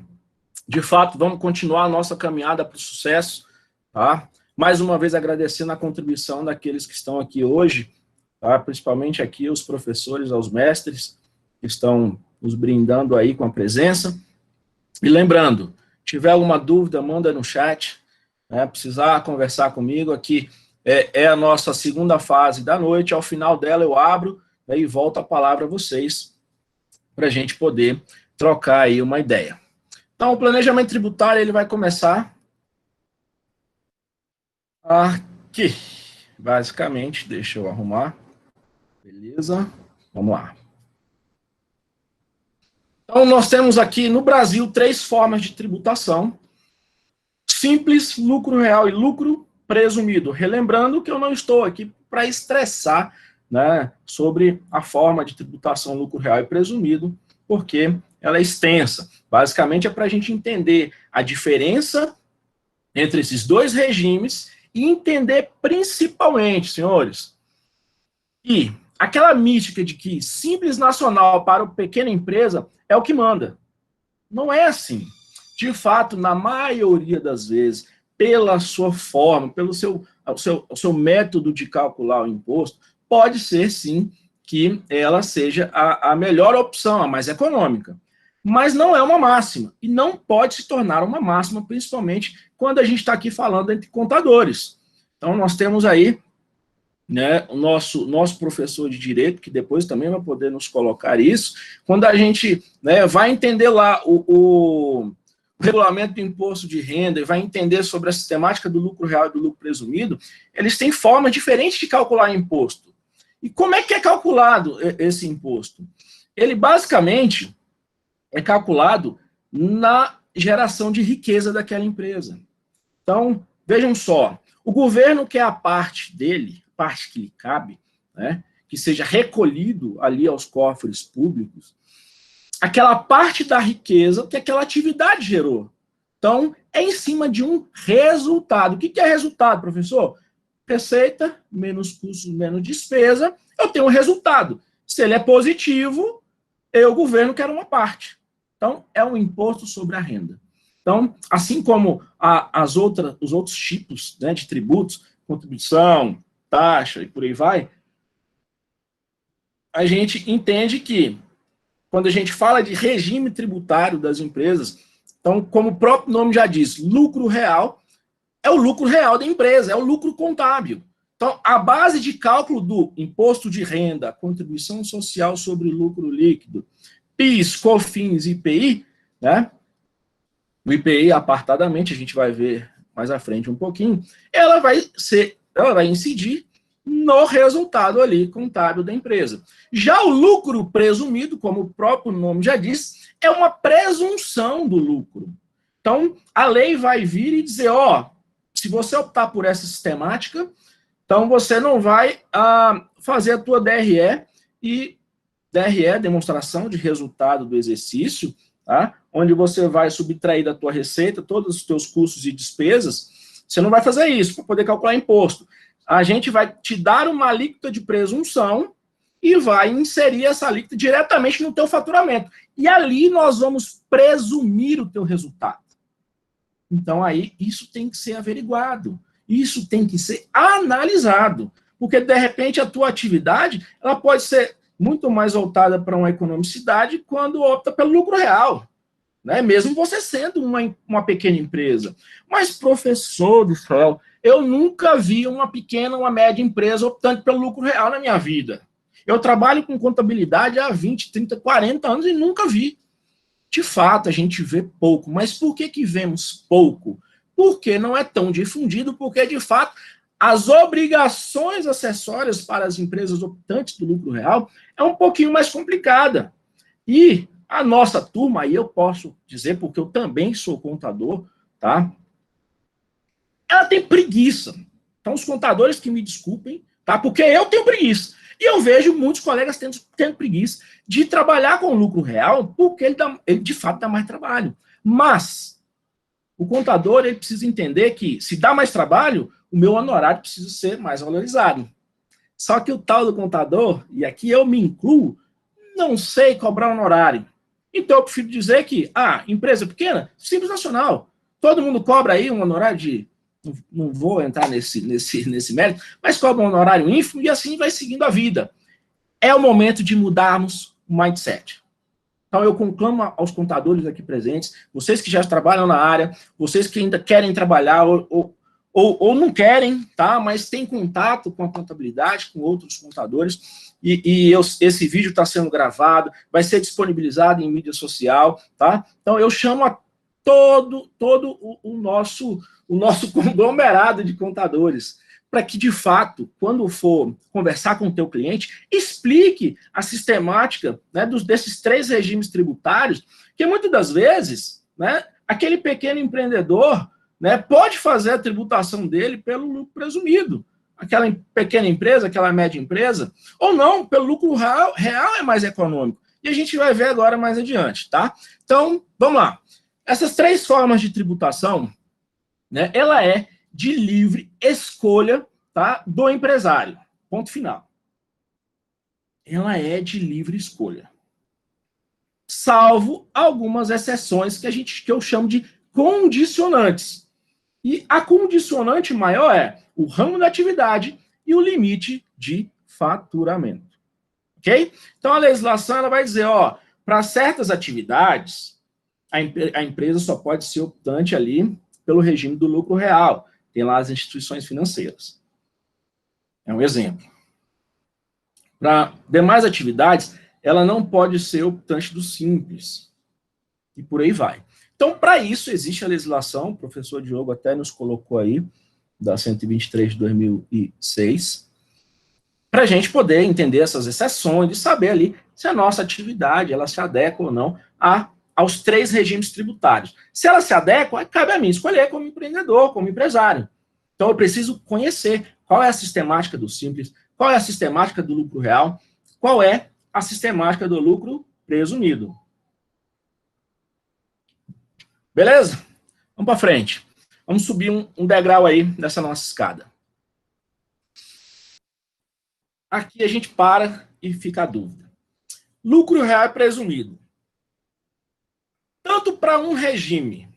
Speaker 4: de fato, vamos continuar a nossa caminhada para o sucesso, tá? Mais uma vez agradecendo a contribuição daqueles que estão aqui hoje, tá? Principalmente aqui os professores, aos mestres, que estão nos brindando aí com a presença. E lembrando, tiver alguma dúvida, manda no chat, né? Precisar conversar comigo, aqui é a nossa segunda fase da noite, ao final dela eu abro, e volto a palavra a vocês, para a gente poder trocar aí uma ideia. Então, o planejamento tributário, ele vai começar aqui. Basicamente, deixa eu arrumar. Beleza? Vamos lá. Então, nós temos aqui no Brasil 3 formas de tributação. Simples, lucro real e lucro presumido. Relembrando que eu não estou aqui para estressar, né, sobre a forma de tributação lucro real e presumido, porque ela é extensa. Basicamente é para a gente entender a diferença entre esses dois regimes e entender principalmente, senhores, que aquela mística de que simples nacional para o pequena empresa é o que manda. Não é assim. De fato, na maioria das vezes, pela sua forma, pelo seu método de calcular o imposto, pode ser, sim, que ela seja a melhor opção, a mais econômica. Mas não é uma máxima, e não pode se tornar uma máxima, principalmente quando a gente está aqui falando entre contadores. Então, nós temos aí né, o nosso professor de direito, que depois também vai poder nos colocar isso, quando a gente, né, vai entender lá o regulamento do imposto de renda e vai entender sobre a sistemática do lucro real e do lucro presumido, eles têm formas diferentes de calcular imposto. E como é que é calculado esse imposto? Ele basicamente é calculado na geração de riqueza daquela empresa. Então, vejam só, o governo quer a parte dele, parte que lhe cabe, né, que seja recolhido ali aos cofres públicos, aquela parte da riqueza que aquela atividade gerou. Então, é em cima de um resultado. O que é resultado, professor? Receita, menos custos, menos despesa, eu tenho um resultado. Se ele é positivo, eu, governo, quero uma parte. Então, é um imposto sobre a renda. Então, assim como os outros tipos, né, de tributos, contribuição, taxa e por aí vai, a gente entende que, quando a gente fala de regime tributário das empresas, então, como o próprio nome já diz, lucro real é o lucro real da empresa, é o lucro contábil. Então, a base de cálculo do imposto de renda, contribuição social sobre lucro líquido, PIS, COFINS e IPI, né? O IPI, apartadamente, a gente vai ver mais à frente um pouquinho, ela vai incidir no resultado ali contábil da empresa. Já o lucro presumido, como o próprio nome já diz, é uma presunção do lucro. Então, a lei vai vir e dizer, se você optar por essa sistemática, então você não vai fazer a tua DRE, e DRE, demonstração de resultado do exercício, tá? Onde você vai subtrair da tua receita todos os teus custos e despesas, você não vai fazer isso para poder calcular imposto. A gente vai te dar uma alíquota de presunção e vai inserir essa alíquota diretamente no teu faturamento. E ali nós vamos presumir o teu resultado. Então, aí, isso tem que ser averiguado. Isso tem que ser analisado. Porque, de repente, a tua atividade ela pode ser muito mais voltada para uma economicidade quando opta pelo lucro real. Né? Mesmo você sendo uma pequena empresa. Mas, professor do céu, eu nunca vi uma pequena, uma média empresa optando pelo lucro real na minha vida. Eu trabalho com contabilidade há 20, 30, 40 anos e nunca vi. De fato, a gente vê pouco. Mas por que vemos pouco? Porque não é tão difundido, porque, de fato, as obrigações acessórias para as empresas optantes do lucro real é um pouquinho mais complicada. E a nossa turma, aí eu posso dizer, porque eu também sou contador, tá? Ela tem preguiça. Então, os contadores que me desculpem, tá? Porque eu tenho preguiça. E eu vejo muitos colegas tendo preguiça de trabalhar com o lucro real, porque ele de fato dá mais trabalho. Mas o contador ele precisa entender que, se dá mais trabalho, o meu honorário precisa ser mais valorizado. Só que o tal do contador, e aqui eu me incluo, não sei cobrar honorário. Então eu prefiro dizer que, empresa pequena, Simples Nacional, todo mundo cobra aí um honorário de, não vou entrar nesse mérito, mas cobra um honorário ínfimo e assim vai seguindo a vida. É o momento de mudarmos o mindset. Então, eu conclamo aos contadores aqui presentes, vocês que já trabalham na área, vocês que ainda querem trabalhar ou não querem, tá? Mas têm contato com a contabilidade, com outros contadores, esse vídeo está sendo gravado, vai ser disponibilizado em mídia social, tá? Então, eu chamo a todo o nosso conglomerado de contadores, para que, de fato, quando for conversar com o teu cliente, explique a sistemática, né, desses 3 regimes tributários, que muitas das vezes, né, aquele pequeno empreendedor, né, pode fazer a tributação dele pelo lucro presumido. Aquela pequena empresa, aquela média empresa, ou não, pelo lucro real é mais econômico. E a gente vai ver agora mais adiante, tá? Então, vamos lá. Essas 3 formas de tributação, né, ela é de livre escolha, tá, do empresário. Ponto final. Ela é de livre escolha. Salvo algumas exceções que eu chamo de condicionantes. E a condicionante maior é o ramo da atividade e o limite de faturamento. Ok? Então, a legislação ela vai dizer, para certas atividades, a empresa só pode ser optante ali pelo regime do lucro real. Tem lá as instituições financeiras. É um exemplo. Para demais atividades, ela não pode ser optante do simples. E por aí vai. Então, para isso, existe a legislação, o professor Diogo até nos colocou aí, da 123 de 2006, para a gente poder entender essas exceções e saber ali se a nossa atividade ela se adequa ou não aos 3 regimes tributários. Se ela se adequa, cabe a mim escolher como empreendedor, como empresário. Então, eu preciso conhecer qual é a sistemática do simples, qual é a sistemática do lucro real, qual é a sistemática do lucro presumido. Beleza? Vamos para frente. Vamos subir um degrau aí dessa nossa escada. Aqui a gente para e fica a dúvida. Lucro real é presumido. Tanto para um regime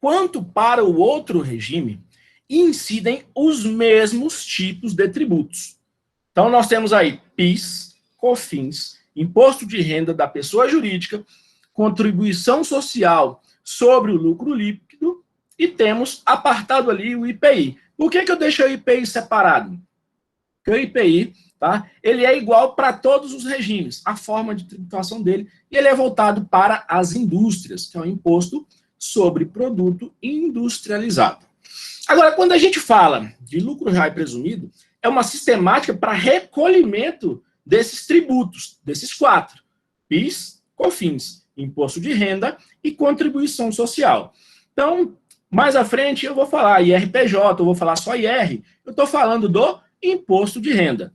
Speaker 4: quanto para o outro regime, incidem os mesmos tipos de tributos. Então, nós temos aí PIS, COFINS, Imposto de Renda da Pessoa Jurídica, Contribuição Social sobre o Lucro Líquido e temos apartado ali o IPI. Por que eu deixei o IPI separado? Porque o IPI, tá, ele é igual para todos os regimes, a forma de tributação dele, e ele é voltado para as indústrias, que é o imposto sobre produto industrializado. Agora, quando a gente fala de lucro real e presumido, é uma sistemática para recolhimento desses tributos, desses 4. PIS, COFINS, Imposto de Renda e Contribuição Social. Então, mais à frente eu vou falar IRPJ, eu vou falar só IR, eu estou falando do Imposto de Renda.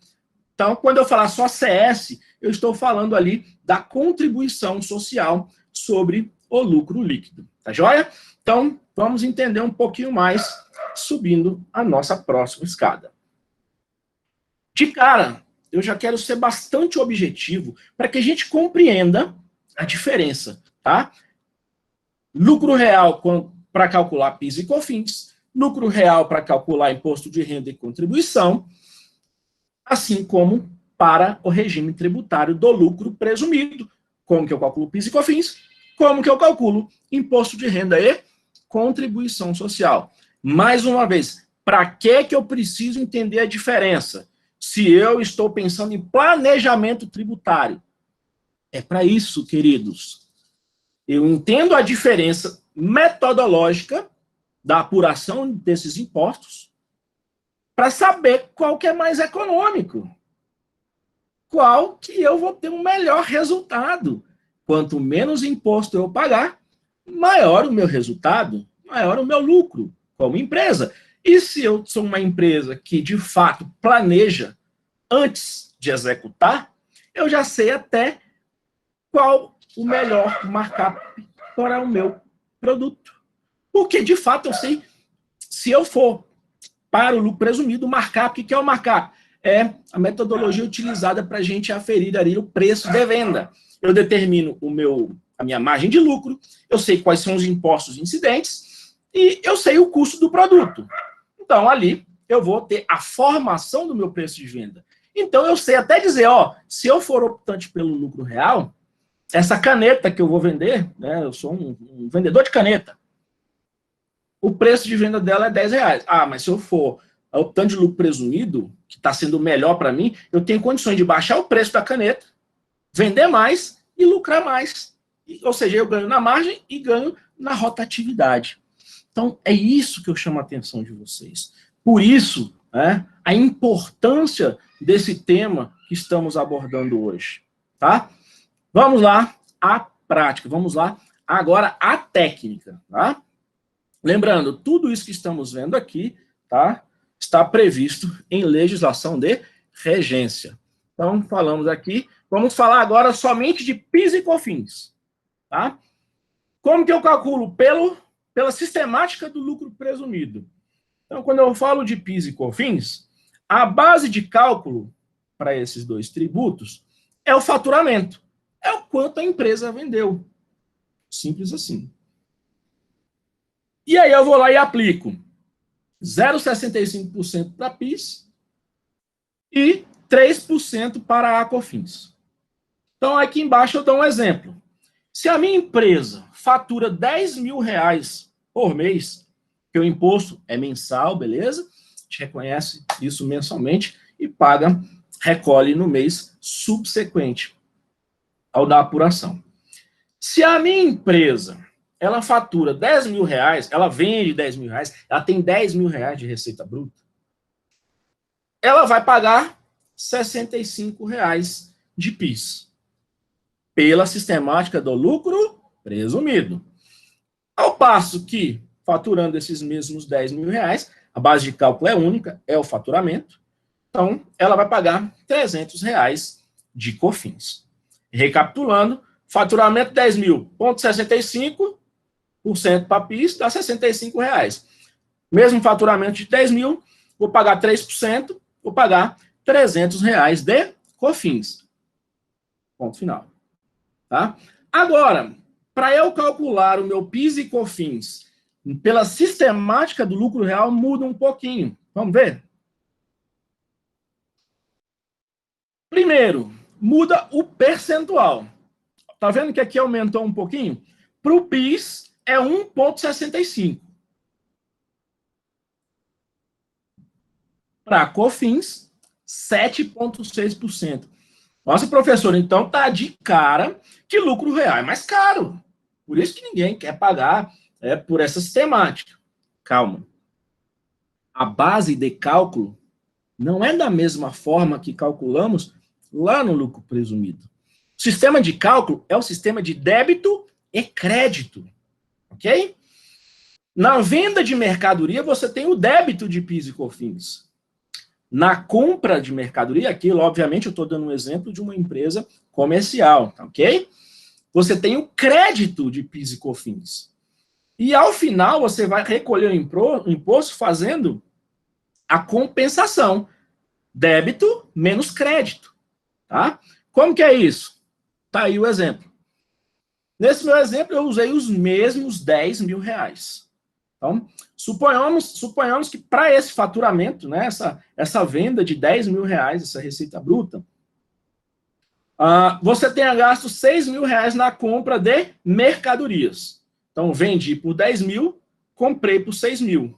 Speaker 4: Então, quando eu falar só CS, eu estou falando ali da contribuição social sobre o lucro líquido. Tá joia? Então, vamos entender um pouquinho mais subindo a nossa próxima escada. De cara, eu já quero ser bastante objetivo para que a gente compreenda a diferença, tá? Lucro real para calcular PIS e COFINS, lucro real para calcular imposto de renda e contribuição, assim como para o regime tributário do lucro presumido, como que eu calculo PIS e COFINS, como que eu calculo imposto de renda e contribuição social. Mais uma vez, para que eu preciso entender a diferença? Se eu estou pensando em planejamento tributário. É para isso, queridos. Eu entendo a diferença metodológica da apuração desses impostos para saber qual que é mais econômico. Qual que eu vou ter um melhor resultado. Quanto menos imposto eu pagar, maior o meu resultado, maior o meu lucro como empresa. E se eu sou uma empresa que, de fato, planeja antes de executar, eu já sei até qual o melhor markup para o meu produto. Porque, de fato, eu sei, se eu for para o lucro presumido, o markup, o que é o markup? É a metodologia utilizada para a gente aferir ali o preço de venda. Eu determino a minha margem de lucro, eu sei quais são os impostos incidentes e eu sei o custo do produto. Então, ali, eu vou ter a formação do meu preço de venda. Então, eu sei até dizer, se eu for optante pelo lucro real, essa caneta que eu vou vender, né, eu sou um vendedor de caneta, o preço de venda dela é R$10. Mas se eu for optante de lucro presumido, que está sendo melhor para mim, eu tenho condições de baixar o preço da caneta, vender mais e lucrar mais. Ou seja, eu ganho na margem e ganho na rotatividade. Então, é isso que eu chamo a atenção de vocês. Por isso, a importância desse tema que estamos abordando hoje. Tá? Vamos lá à prática. Vamos lá agora à técnica. Tá? Lembrando, tudo isso que estamos vendo aqui, tá, está previsto em legislação de regência. Então, falamos aqui. Vamos falar agora somente de PIS e COFINS. Tá? Como que eu calculo? Pela sistemática do lucro presumido. Então, quando eu falo de PIS e COFINS, a base de cálculo para esses dois tributos é o faturamento. É o quanto a empresa vendeu. Simples assim. E aí eu vou lá e aplico 0,65% para PIS e 3% para a COFINS. Então, aqui embaixo eu dou um exemplo. Se a minha empresa fatura R$10.000 por mês, que o imposto é mensal, beleza? A gente reconhece isso mensalmente, e paga, recolhe no mês subsequente ao da apuração. Se a minha empresa, ela fatura 10 mil reais, ela vende 10 mil reais, ela tem 10 mil reais de receita bruta, ela vai pagar R$ 65 reais de PIS, pela sistemática do lucro presumido. Ao passo que, faturando esses mesmos 10 mil reais, a base de cálculo é única, é o faturamento, então ela vai pagar R$ 300 reais de COFINS. Recapitulando, faturamento 10 mil, 0,65% para PIS, dá R$ 65 reais. Mesmo faturamento de 10 mil, vou pagar 3%, vou pagar R$ 300 reais de COFINS. Ponto final. Tá? Agora, para eu calcular o meu PIS e COFINS pela sistemática do lucro real, muda um pouquinho. Vamos ver? Primeiro, muda o percentual. Tá vendo que aqui aumentou um pouquinho? Para o PIS é 1,65. Para COFINS, 7,6%. Nossa, professor, então tá de cara que lucro real é mais caro. Por isso que ninguém quer pagar por essa sistemática. Calma. A base de cálculo não é da mesma forma que calculamos lá no lucro presumido. O sistema de cálculo é o sistema de débito e crédito. Ok? Na venda de mercadoria, você tem o débito de PIS e COFINS. Na compra de mercadoria, aqui, obviamente, eu estou dando um exemplo de uma empresa comercial, ok? Você tem o crédito de PIS e COFINS. E, ao final, você vai recolher o imposto fazendo a compensação. Débito menos crédito. Tá? Como que é isso? Tá aí o exemplo. Nesse meu exemplo, eu usei os mesmos 10 mil reais. Então, suponhamos que para esse faturamento, né, essa venda de 10 mil reais, essa receita bruta, você tenha gasto 6 mil reais na compra de mercadorias. Então, vendi por 10 mil, comprei por 6 mil.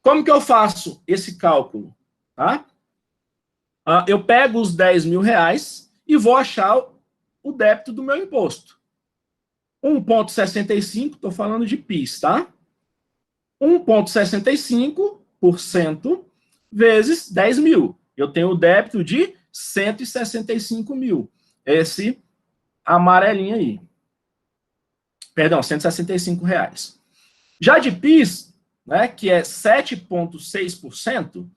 Speaker 4: Como que eu faço esse cálculo? Tá? Eu pego os 10 mil reais e vou achar o débito do meu imposto. 1,65, estou falando de PIS, tá? 1,65% vezes 10 mil. Eu tenho o débito de 165 mil. Esse amarelinho aí. Perdão, 165 reais. Já de PIS, né, que é 7,6%,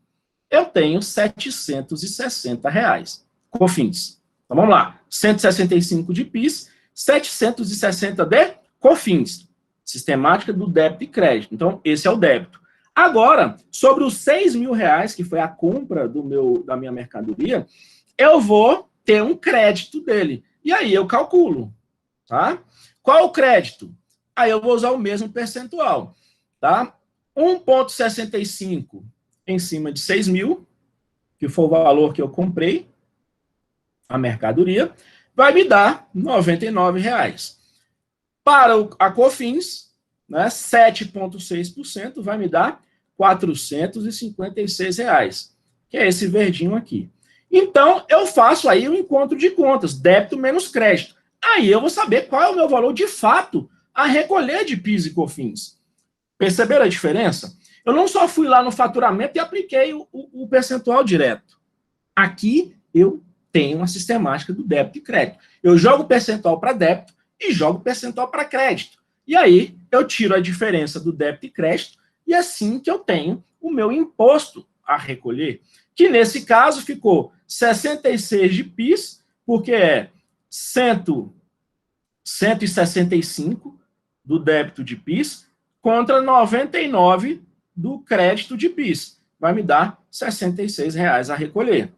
Speaker 4: eu tenho 760 reais. COFINS. Então, vamos lá. 165 de PIS, 760 de COFINS. Sistemática do débito e crédito. Então, esse é o débito. Agora, sobre os 6 mil reais, que foi a compra da minha mercadoria, eu vou ter um crédito dele. E aí eu calculo. Tá? Qual o crédito? Aí eu vou usar o mesmo percentual. Tá? 1,65 em cima de 6 mil, que foi o valor que eu comprei, a mercadoria, vai me dar R$ 99,00. Para a COFINS, né, 7,6% vai me dar R$ 456,00, que é esse verdinho aqui. Então, eu faço aí o encontro de contas, débito menos crédito. Aí eu vou saber qual é o meu valor de fato a recolher de PIS e COFINS. Perceberam a diferença? Eu não só fui lá no faturamento e apliquei o percentual direto. Aqui eu tenho uma sistemática do débito e crédito. Eu jogo o percentual para débito e jogo o percentual para crédito. E aí eu tiro a diferença do débito e crédito e é assim que eu tenho o meu imposto a recolher, que nesse caso ficou 66 de PIS, porque é 165 do débito de PIS contra 99 do crédito de PIS. Vai me dar R$ 66,00 a recolher.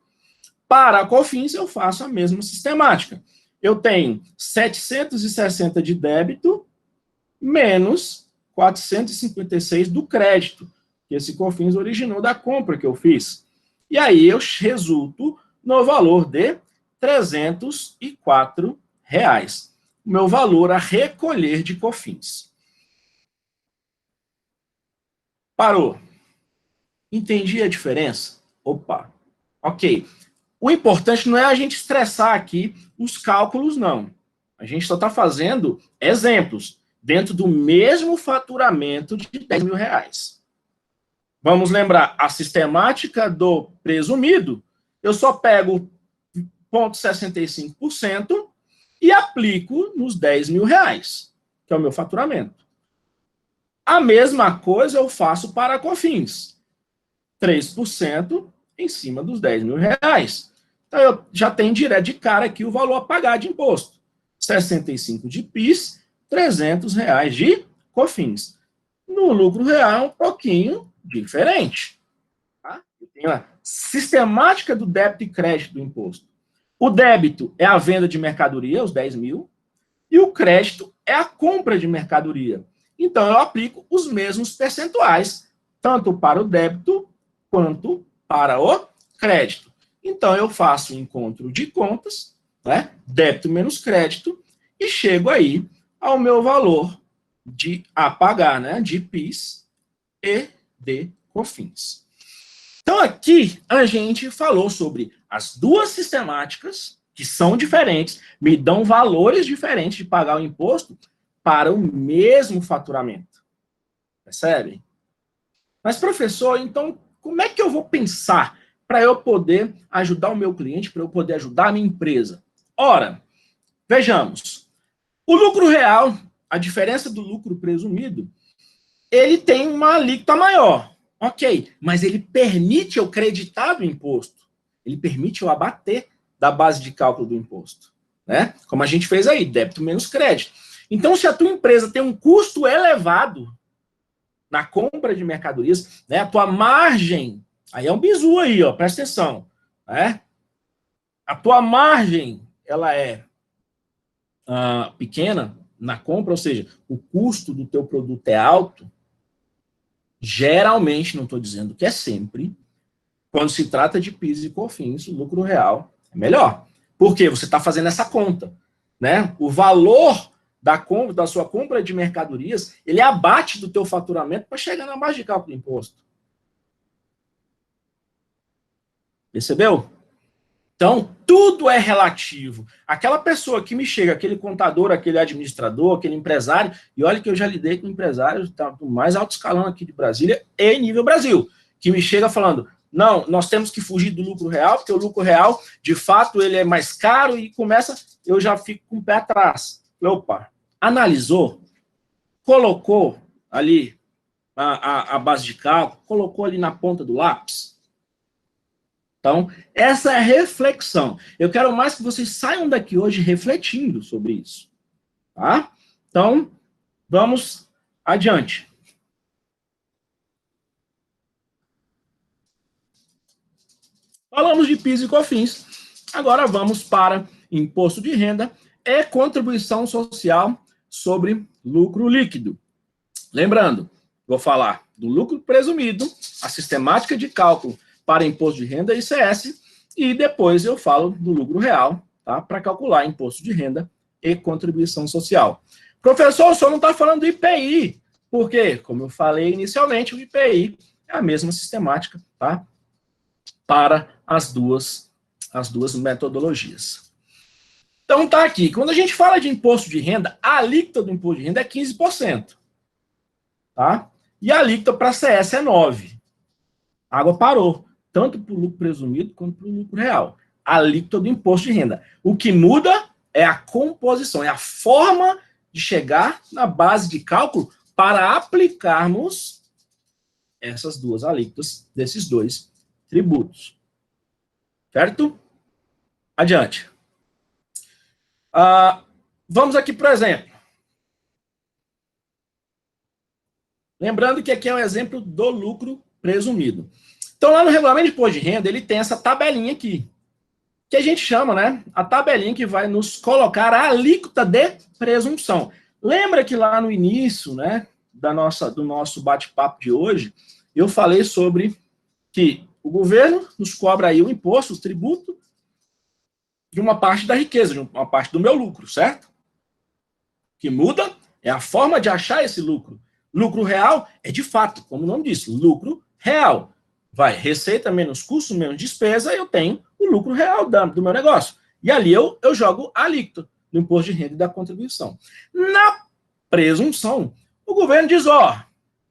Speaker 4: Para a COFINS, eu faço a mesma sistemática. Eu tenho 760 de débito menos 456 do crédito, que esse COFINS originou da compra que eu fiz. E aí eu resulto no valor de R$ 304,00. O meu valor a recolher de COFINS. Parou. Entendi a diferença? Opa, Ok. O importante não é a gente estressar aqui os cálculos, não. A gente só está fazendo exemplos dentro do mesmo faturamento de R$10.000. Vamos lembrar, a sistemática do presumido, eu só pego 0,65% e aplico nos R$10.000, que é o meu faturamento. A mesma coisa eu faço para a COFINS. 3% em cima dos R$10.000. Então, eu já tenho direto de cara aqui o valor a pagar de imposto. 65 de PIS, R$300 de COFINS. No lucro real é um pouquinho diferente. Tá? Eu tenho a sistemática do débito e crédito do imposto. O débito é a venda de mercadoria, os 10 mil, e o crédito é a compra de mercadoria. Então, eu aplico os mesmos percentuais, tanto para o débito quanto para o crédito. Então, eu faço o encontro de contas, né, débito menos crédito, e chego aí ao meu valor a pagar, né, de PIS e de COFINS. Então, aqui a gente falou sobre as duas sistemáticas, que são diferentes, me dão valores diferentes de pagar o imposto para o mesmo faturamento. Percebe? Mas, professor, então, como é que eu vou pensar para eu poder ajudar o meu cliente, para eu poder ajudar a minha empresa? Ora, vejamos. O lucro real, a diferença do lucro presumido, ele tem uma alíquota maior. Ok, mas ele permite eu creditar do imposto. Ele permite eu abater da base de cálculo do imposto. Né? Como a gente fez aí, débito menos crédito. Então, se a tua empresa tem um custo elevado na compra de mercadorias, né, a tua margem, aí é um bizu aí, ó, presta atenção, né? A tua margem, ela é pequena na compra, ou seja, o custo do teu produto é alto, geralmente, não estou dizendo que é sempre, quando se trata de PIS e COFINS, o lucro real é melhor. Por quê? Você está fazendo essa conta, né? O valor da sua compra de mercadorias, ele abate do teu faturamento para chegar na base de cálculo do imposto. Percebeu? Então, tudo é relativo. Aquela pessoa que me chega, aquele contador, aquele administrador, aquele empresário, e olha que eu já lidei com empresários do mais alto escalão aqui de Brasília e nível Brasil, que me chega falando, não, nós temos que fugir do lucro real, porque o lucro real, de fato, ele é mais caro e começa, eu já fico com o pé atrás. Opa, analisou, colocou ali a base de cálculo, colocou ali na ponta do lápis. Então, essa é a reflexão. Eu quero mais que vocês saiam daqui hoje refletindo sobre isso. Tá? Então, vamos adiante. Falamos de PIS e COFINS. Agora vamos para imposto de renda e contribuição social sobre lucro líquido. Lembrando, vou falar do lucro presumido, a sistemática de cálculo para imposto de renda e ICS, e depois eu falo do lucro real, tá? Para calcular imposto de renda e contribuição social. Professor, o senhor não está falando do IPI, porque, como eu falei inicialmente, o IPI é a mesma sistemática, tá? Para as duas metodologias. Então tá aqui, quando a gente fala de imposto de renda, a alíquota do imposto de renda é 15%. Tá? E a alíquota para CS é 9%. A água parou, tanto para o lucro presumido quanto para o lucro real. A alíquota do imposto de renda. O que muda é a composição, é a forma de chegar na base de cálculo para aplicarmos essas duas alíquotas desses dois tributos. Certo? Adiante. Vamos aqui para o exemplo. Lembrando que aqui é um exemplo do lucro presumido. Então, lá no regulamento de imposto de renda, ele tem essa tabelinha aqui, que a gente chama, né, a tabelinha que vai nos colocar a alíquota de presunção. Lembra que lá no início, né, do nosso bate-papo de hoje, eu falei sobre que o governo nos cobra aí o imposto, o tributo, de uma parte da riqueza, de uma parte do meu lucro, certo? O que muda é a forma de achar esse lucro. Lucro real é, de fato, como o nome diz, lucro real. vai, receita menos custo menos despesa, eu tenho o lucro real do meu negócio. E ali eu jogo a alíquota do imposto de renda e da contribuição. Na presunção, o governo diz,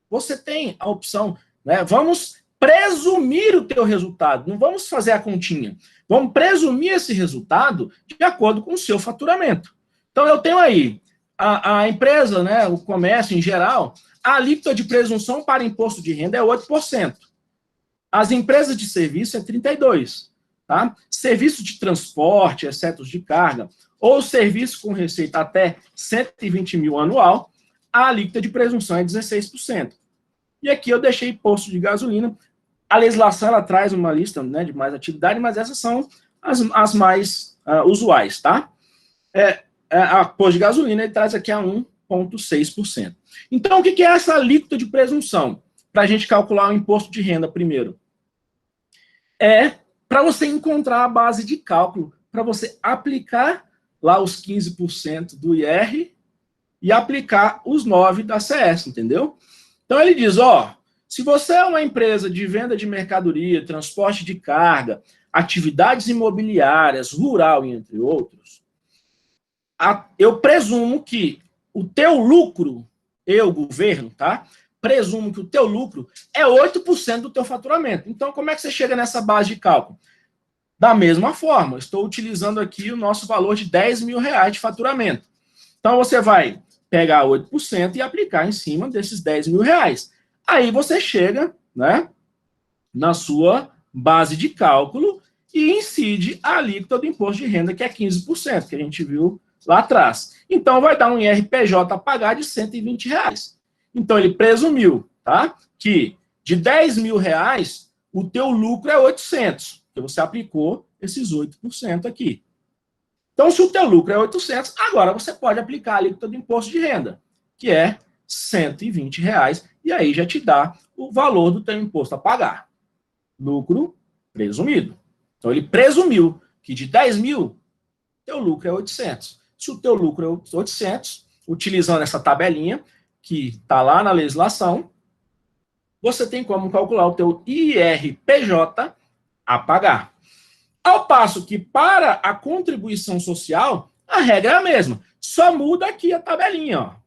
Speaker 4: você tem a opção, né, vamos presumir o teu resultado, não vamos fazer a continha, vamos presumir esse resultado de acordo com o seu faturamento. Então, eu tenho aí a empresa, né, o comércio em geral, a alíquota de presunção para imposto de renda é 8%. As empresas de serviço é 32%. Tá? Serviço de transporte, exceto de carga, ou serviço com receita até 120 mil anual, a alíquota de presunção é 16%. E aqui eu deixei posto de gasolina. A legislação ela traz uma lista, né, de mais atividade, mas essas são as mais usuais, tá? A posto de gasolina ele traz aqui a 1,6%. Então, o que é essa alíquota de presunção? Para a gente calcular o imposto de renda primeiro. Para você encontrar a base de cálculo, para você aplicar lá os 15% do IR e aplicar os 9% da CS, entendeu? Então, ele diz, se você é uma empresa de venda de mercadoria, transporte de carga, atividades imobiliárias, rural, entre outros, eu presumo que o teu lucro, governo, tá? Presumo que o teu lucro é 8% do teu faturamento. Então, como é que você chega nessa base de cálculo? Da mesma forma, estou utilizando aqui o nosso valor de 10 mil reais de faturamento. Então, você vai pegar 8% e aplicar em cima desses 10 mil reais. Aí você chega, né, na sua base de cálculo e incide a alíquota do imposto de renda, que é 15%, que a gente viu lá atrás. Então, vai dar um IRPJ a pagar de 120 reais. Então, ele presumiu, tá, que de 10 mil reais, o teu lucro é 800, porque você aplicou esses 8% aqui. Então, se o teu lucro é 800, agora você pode aplicar a alíquota do imposto de renda, que é 120 reais, e aí já te dá o valor do teu imposto a pagar. Lucro presumido. Então, ele presumiu que de 10 mil, teu lucro é 800. Se o teu lucro é 800, utilizando essa tabelinha, que está lá na legislação, você tem como calcular o teu IRPJ a pagar. Ao passo que, para a contribuição social, a regra é a mesma. Só muda aqui a tabelinha.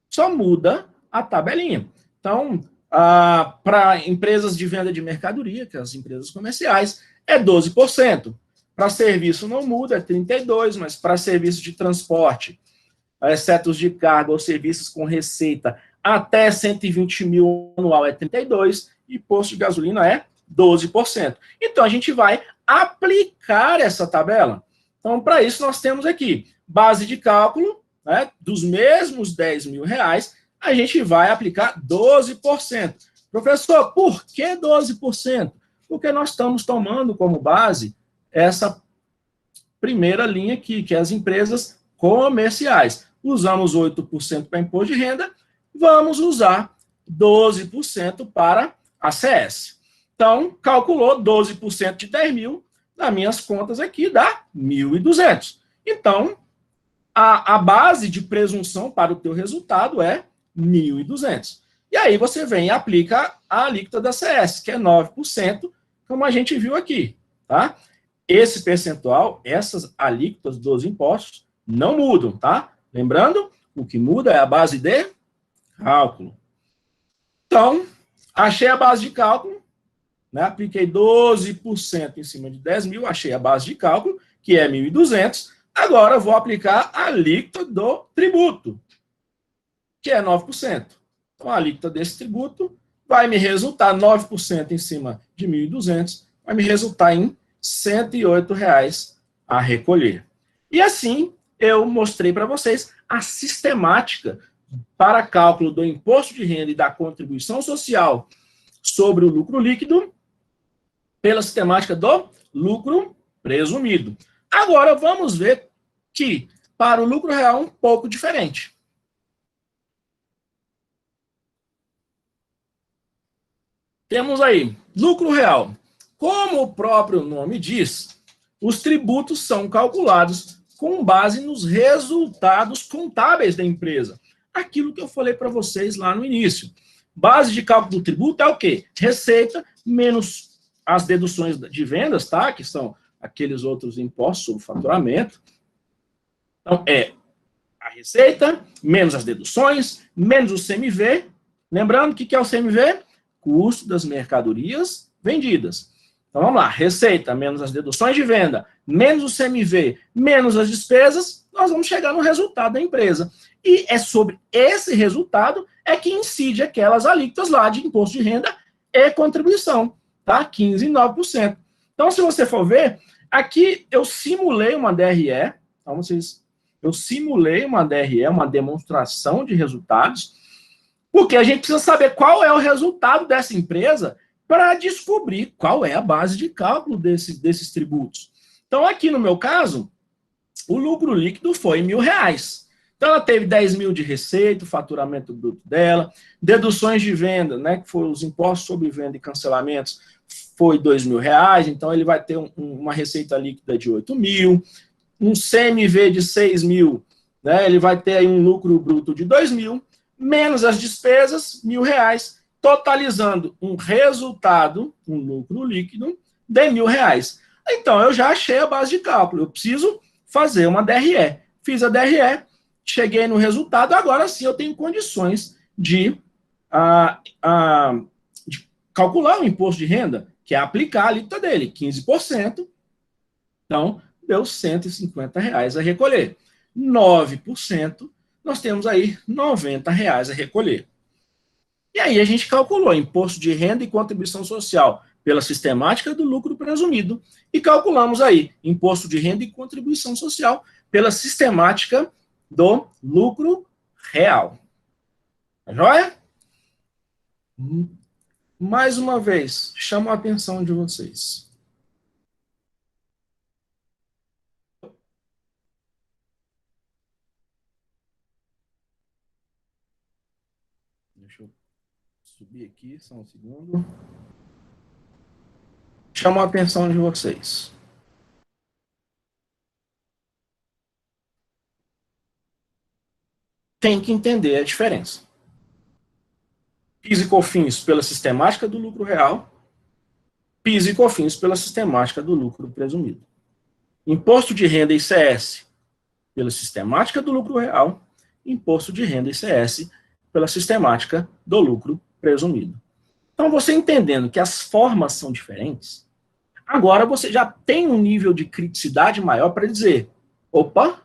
Speaker 4: Só muda a tabelinha. Então, para empresas de venda de mercadoria, que são as empresas comerciais, é 12%. Para serviço não muda, é 32%, mas para serviço de transporte, exceto os de carga ou serviços com receita até 120 mil anual é 32%, e posto de gasolina é 12%. Então, a gente vai aplicar essa tabela. Então, para isso, nós temos aqui base de cálculo, né, dos mesmos 10 mil reais, a gente vai aplicar 12%. Professor, por que 12%? Porque nós estamos tomando como base essa primeira linha aqui, que é as empresas comerciais. Usamos 8% para imposto de renda, vamos usar 12% para a CS. Então, calculou 12% de 10 mil, nas minhas contas aqui dá 1.200. Então, a base de presunção para o teu resultado é 1.200. E aí você vem e aplica a alíquota da CS, que é 9%, como a gente viu aqui, tá? Esse percentual, essas alíquotas dos impostos, não mudam, tá? Lembrando, o que muda é a base de cálculo. Então, achei a base de cálculo, né? Apliquei 12% em cima de 10 mil, achei a base de cálculo, que é 1.200. Agora, vou aplicar a alíquota do tributo, que é 9%. Então, a alíquota desse tributo vai me resultar 9% em cima de 1.200, vai me resultar em R$ 108 a recolher. E assim, eu mostrei para vocês a sistemática para cálculo do imposto de renda e da contribuição social sobre o lucro líquido pela sistemática do lucro presumido. Agora, vamos ver que para o lucro real é um pouco diferente. Temos aí lucro real. Como o próprio nome diz, os tributos são calculados com base nos resultados contábeis da empresa. Aquilo que eu falei para vocês lá no início. Base de cálculo do tributo é o quê? Receita menos as deduções de vendas, tá? Que são aqueles outros impostos sobre faturamento. Então, é a receita, menos as deduções, menos o CMV. Lembrando, o que é o CMV? Custo das mercadorias vendidas. Então, vamos lá. Receita, menos as deduções de venda, menos o CMV, menos as despesas, nós vamos chegar no resultado da empresa. E é sobre esse resultado que incide aquelas alíquotas lá de imposto de renda e contribuição, tá? 15% e 9%. Então, se você for ver, aqui eu simulei uma DRE, então eu simulei uma DRE, uma demonstração de resultados, porque a gente precisa saber qual é o resultado dessa empresa para descobrir qual é a base de cálculo desses tributos. Então, aqui no meu caso, o lucro líquido foi R$1.000. Então, ela teve 10 mil de receita, o faturamento bruto dela, deduções de venda, né, que foram os impostos sobre venda e cancelamentos, foi R$2.000, então ele vai ter uma receita líquida de 8 mil, um CMV de 6 mil, né, ele vai ter aí um lucro bruto de 2 mil, menos as despesas, R$1.000, totalizando um resultado, um lucro líquido de R$1.000. Então, eu já achei a base de cálculo, eu preciso fazer uma DRE. Fiz a DRE, cheguei no resultado, agora sim eu tenho condições de calcular o imposto de renda, que é aplicar a alíquota dele, 15%. Então, deu R$150 a recolher. 9%, nós temos aí R$90 a recolher. E aí a gente calculou imposto de renda e contribuição social pela sistemática do lucro presumido e calculamos aí imposto de renda e contribuição social pela sistemática do lucro real. Tá joia? Mais uma vez, chamo a atenção de vocês. Deixa eu subir aqui, só um segundo. Chamo a atenção de vocês. Tem que entender a diferença. PIS e COFINS pela sistemática do lucro real, PIS e COFINS pela sistemática do lucro presumido. Imposto de renda ICS pela sistemática do lucro real, imposto de renda ICS pela sistemática do lucro presumido. Então, você entendendo que as formas são diferentes, agora você já tem um nível de criticidade maior para dizer, opa,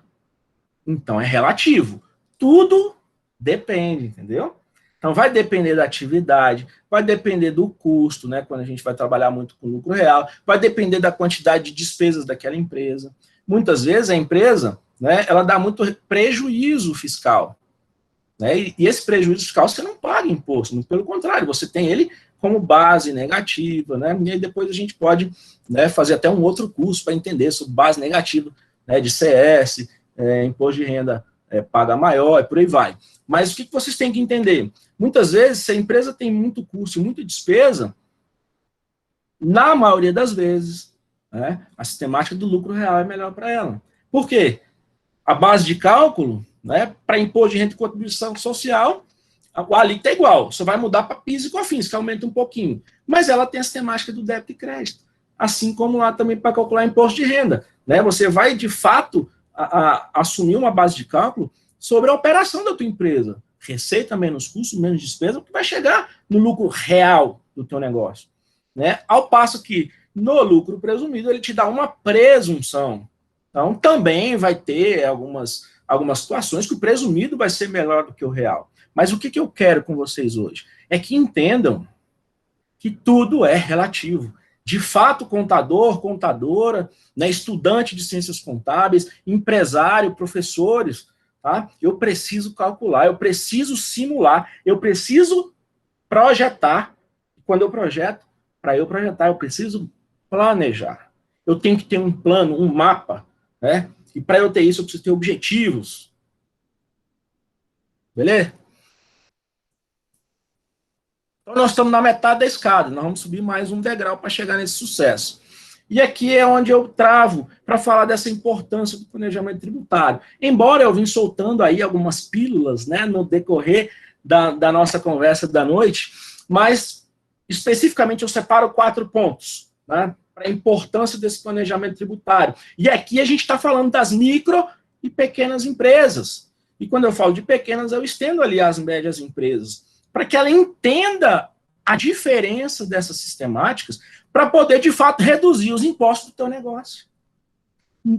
Speaker 4: então é relativo. Tudo depende, entendeu? Então, vai depender da atividade, vai depender do custo, né, quando a gente vai trabalhar muito com lucro real, vai depender da quantidade de despesas daquela empresa. Muitas vezes a empresa, né, ela dá muito prejuízo fiscal. Né, e esse prejuízo fiscal você não paga imposto, pelo contrário, você tem ele como base negativa, né, e aí depois a gente pode, né, fazer até um outro curso para entender sobre base negativa, né, de CS, imposto de renda paga maior e por aí vai. Mas o que vocês têm que entender? Muitas vezes, se a empresa tem muito custo e muita despesa, na maioria das vezes, né, a sistemática do lucro real é melhor para ela. Por quê? A base de cálculo, né, para imposto de renda e contribuição social, a alíquota é igual, só vai mudar para PIS e COFINS, que aumenta um pouquinho. Mas ela tem a sistemática do débito e crédito, assim como lá também para calcular imposto de renda. Né? Você vai, de fato, assumir uma base de cálculo sobre a operação da tua empresa. Receita menos custo, menos despesa, que vai chegar no lucro real do teu negócio. Né? Ao passo que, no lucro presumido, ele te dá uma presunção. Então, também vai ter algumas situações que o presumido vai ser melhor do que o real. Mas o que eu quero com vocês hoje? É que entendam que tudo é relativo. De fato, contador, contadora, né, estudante de ciências contábeis, empresário, professores, tá? Eu preciso calcular, eu preciso simular, eu preciso projetar. Quando eu projeto, para eu projetar, eu preciso planejar. Eu tenho que ter um plano, um mapa, né? E para eu ter isso, eu preciso ter objetivos. Beleza? Então, nós estamos na metade da escada, nós vamos subir mais um degrau para chegar nesse sucesso. E aqui é onde eu travo para falar dessa importância do planejamento tributário. Embora eu vim soltando aí algumas pílulas, né, no decorrer da nossa conversa da noite, mas especificamente eu separo 4 pontos, né, para a importância desse planejamento tributário. E aqui a gente está falando das micro e pequenas empresas. E quando eu falo de pequenas, eu estendo ali as médias empresas, para que ela entenda a diferença dessas sistemáticas, para poder, de fato, reduzir os impostos do teu negócio.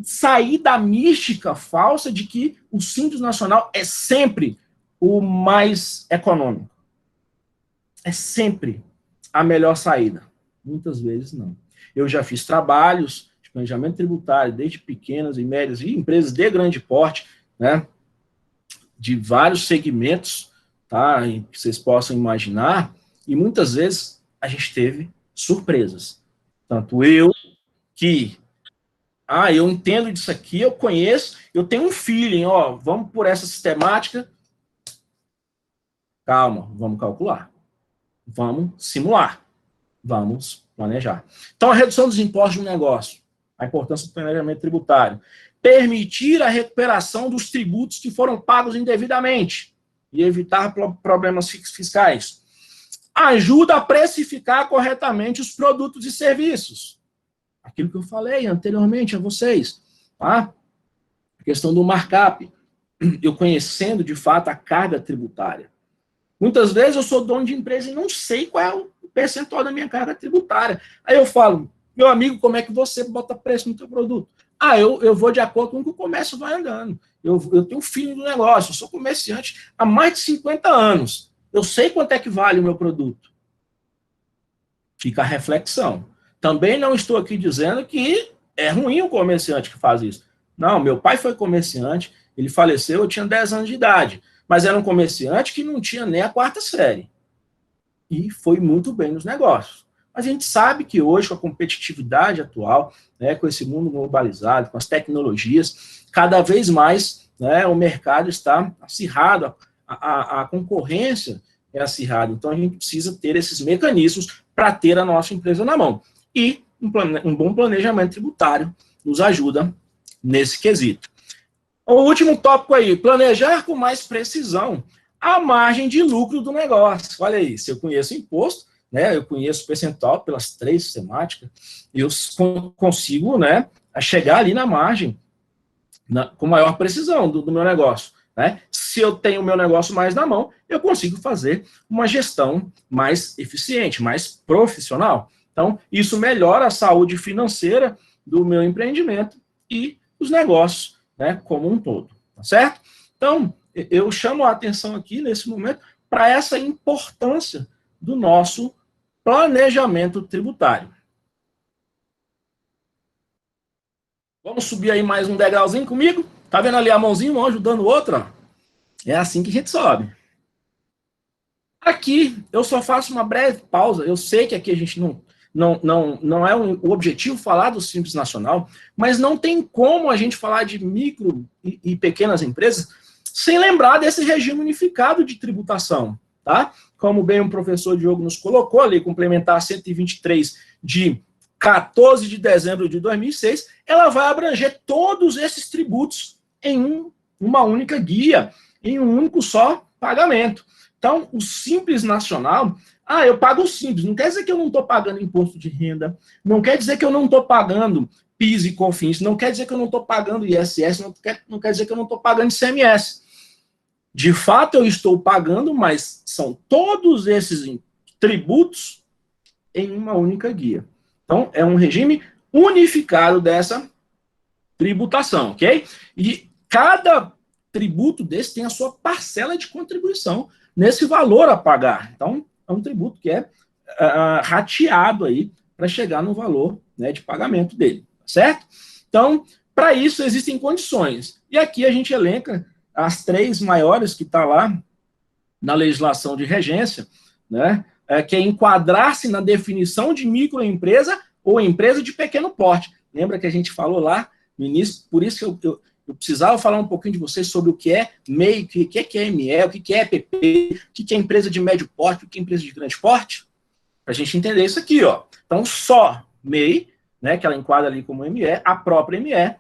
Speaker 4: Sair da mística falsa de que o Simples Nacional é sempre o mais econômico. É sempre a melhor saída. Muitas vezes não. Eu já fiz trabalhos de planejamento tributário, desde pequenas e médias e empresas de grande porte, né, de vários segmentos, tá, que vocês possam imaginar, e muitas vezes a gente teve surpresas. Tanto eu, que, eu entendo disso aqui, eu conheço, eu tenho um feeling, vamos por essa sistemática. Calma, vamos calcular. Vamos simular. Vamos planejar. Então, a redução dos impostos do negócio, a importância do planejamento tributário, permitir a recuperação dos tributos que foram pagos indevidamente e evitar problemas fiscais. Ajuda a precificar corretamente os produtos e serviços. Aquilo que eu falei anteriormente a vocês. Tá? A questão do markup. Eu conhecendo, de fato, a carga tributária. Muitas vezes eu sou dono de empresa e não sei qual é o percentual da minha carga tributária. Aí eu falo, meu amigo, como é que você bota preço no teu produto? Eu vou de acordo com o que o comércio vai andando. Eu tenho filho do negócio, eu sou comerciante há mais de 50 anos. Eu sei quanto é que vale o meu produto. Fica a reflexão. Também não estou aqui dizendo que é ruim o comerciante que faz isso. Não, meu pai foi comerciante, ele faleceu, eu tinha 10 anos de idade. Mas era um comerciante que não tinha nem a 4ª série. E foi muito bem nos negócios. Mas a gente sabe que hoje, com a competitividade atual, né, com esse mundo globalizado, com as tecnologias, cada vez mais, né, o mercado está acirrado, a concorrência é acirrada. Então, a gente precisa ter esses mecanismos para ter a nossa empresa na mão. E um bom planejamento tributário nos ajuda nesse quesito. O último tópico aí, planejar com mais precisão a margem de lucro do negócio. Olha aí, se eu conheço o imposto, né, eu conheço o percentual pelas 3 sistemáticas, eu consigo, né, chegar ali na margem com maior precisão do meu negócio. Né? Se eu tenho o meu negócio mais na mão, eu consigo fazer uma gestão mais eficiente, mais profissional. Então, isso melhora a saúde financeira do meu empreendimento e os negócios, né, como um todo, tá certo? Então, eu chamo a atenção aqui, nesse momento, para essa importância do nosso planejamento tributário. Vamos subir aí mais um degrauzinho comigo? Tá vendo ali a mãozinha, um ajudando o outro? Ó? É assim que a gente sobe. Aqui, eu só faço uma breve pausa. Eu sei que aqui a gente não é o objetivo falar do Simples Nacional, mas não tem como a gente falar de micro e pequenas empresas sem lembrar desse regime unificado de tributação, tá? Como bem o professor Diogo nos colocou, a Lei Complementar 123 de 14 de dezembro de 2006, ela vai abranger todos esses tributos em uma única guia, em um único só pagamento. Então, o Simples Nacional, eu pago o Simples, não quer dizer que eu não estou pagando imposto de renda, não quer dizer que eu não estou pagando PIS e COFINS, não quer dizer que eu não estou pagando ISS, não quer dizer que eu não estou pagando ICMS. De fato, eu estou pagando, mas são todos esses tributos em uma única guia. Então, é um regime unificado dessa tributação, ok? E cada tributo desse tem a sua parcela de contribuição nesse valor a pagar. Então, é um tributo que é rateado aí para chegar no valor, né, de pagamento dele, certo? Então, para isso existem condições. E aqui a gente elenca as 3 maiores que está lá na legislação de regência, né, que é enquadrar-se na definição de microempresa ou empresa de pequeno porte. Lembra que a gente falou lá no início? Por isso que eu precisava falar um pouquinho de vocês sobre o que é MEI, o que é ME, o que é EPP, o que é empresa de médio porte, o que é empresa de grande porte, para a gente entender isso aqui, ó. Então, só MEI, né, que ela enquadra ali como ME, a própria ME,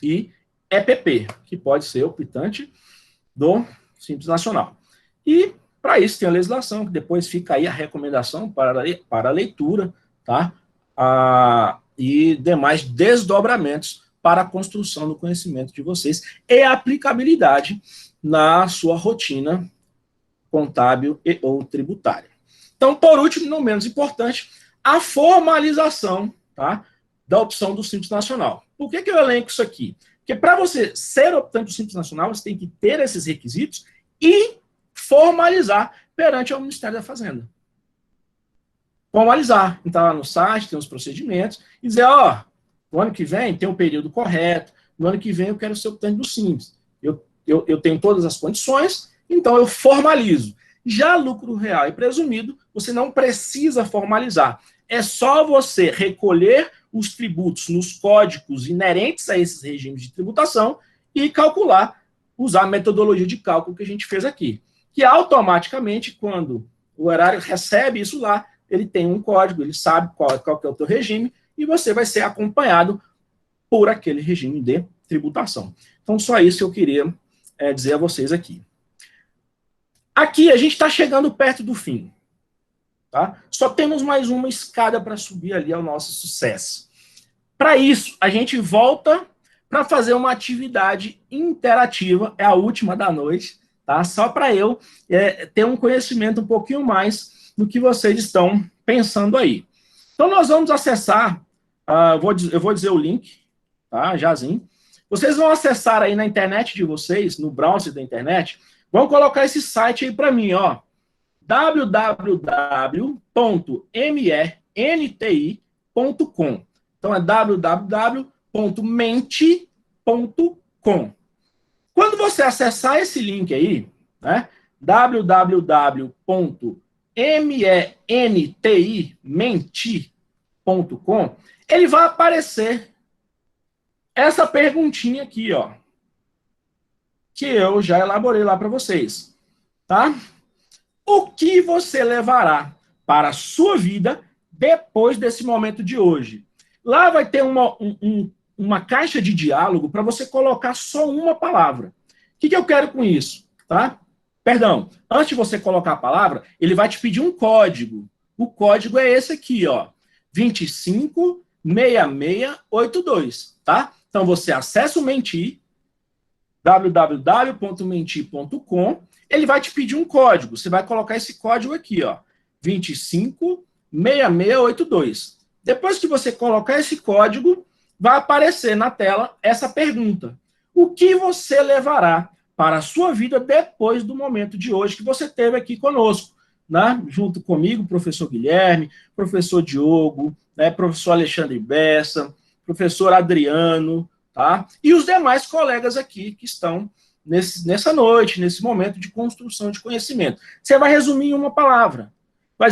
Speaker 4: e EPP, que pode ser o optante do Simples Nacional. E, para isso, tem a legislação, que depois fica aí a recomendação para a leitura, tá? E demais desdobramentos para a construção do conhecimento de vocês e a aplicabilidade na sua rotina contábil e ou tributária. Então, por último, não menos importante, a formalização, tá, da opção do Simples Nacional. Por que eu elenco isso aqui? Porque para você ser optante do Simples Nacional, você tem que ter esses requisitos e formalizar perante o Ministério da Fazenda. Formalizar, entrar lá no site, tem os procedimentos, e dizer, ó, no ano que vem tem um período correto, no ano que vem eu quero ser optante do Simples. Eu tenho todas as condições, então eu formalizo. Já lucro real e presumido, você não precisa formalizar. É só você recolher os tributos nos códigos inerentes a esses regimes de tributação e calcular, usar a metodologia de cálculo que a gente fez aqui. Que automaticamente, quando o erário recebe isso lá, ele tem um código, ele sabe qual que é o teu regime, e você vai ser acompanhado por aquele regime de tributação. Então, só isso eu queria dizer a vocês aqui. Aqui a gente está chegando perto do fim. Tá? Só temos mais uma escada para subir ali ao nosso sucesso. Para isso, a gente volta para fazer uma atividade interativa, é a última da noite, tá? Só para eu ter um conhecimento um pouquinho mais do que vocês estão pensando aí. Então, nós vamos acessar, eu vou dizer o link, tá? Jazinho. Vocês vão acessar aí na internet de vocês, no browser da internet, vão colocar esse site aí para mim, ó, www.menti.com. Então é www.menti.com. Quando você acessar esse link aí, né, www.menti.com, ele vai aparecer essa perguntinha aqui, ó, que eu já elaborei lá para vocês, tá? O que você levará para a sua vida depois desse momento de hoje? Lá vai ter uma caixa de diálogo para você colocar só uma palavra. O que eu quero com isso? Tá? Perdão, antes de você colocar a palavra, ele vai te pedir um código. O código é esse aqui, ó, 256682, tá? Então você acessa o Menti, www.menti.com, ele vai te pedir um código. Você vai colocar esse código aqui, ó, 256682. Depois que você colocar esse código, vai aparecer na tela essa pergunta. O que você levará para a sua vida depois do momento de hoje que você teve aqui conosco, né? Junto comigo, professor Guilherme, professor Diogo, né? Professor Alexandre Bessa, professor Adriano, tá? E os demais colegas aqui que estão nessa noite, nesse momento de construção de conhecimento. Você vai resumir em uma palavra. Vai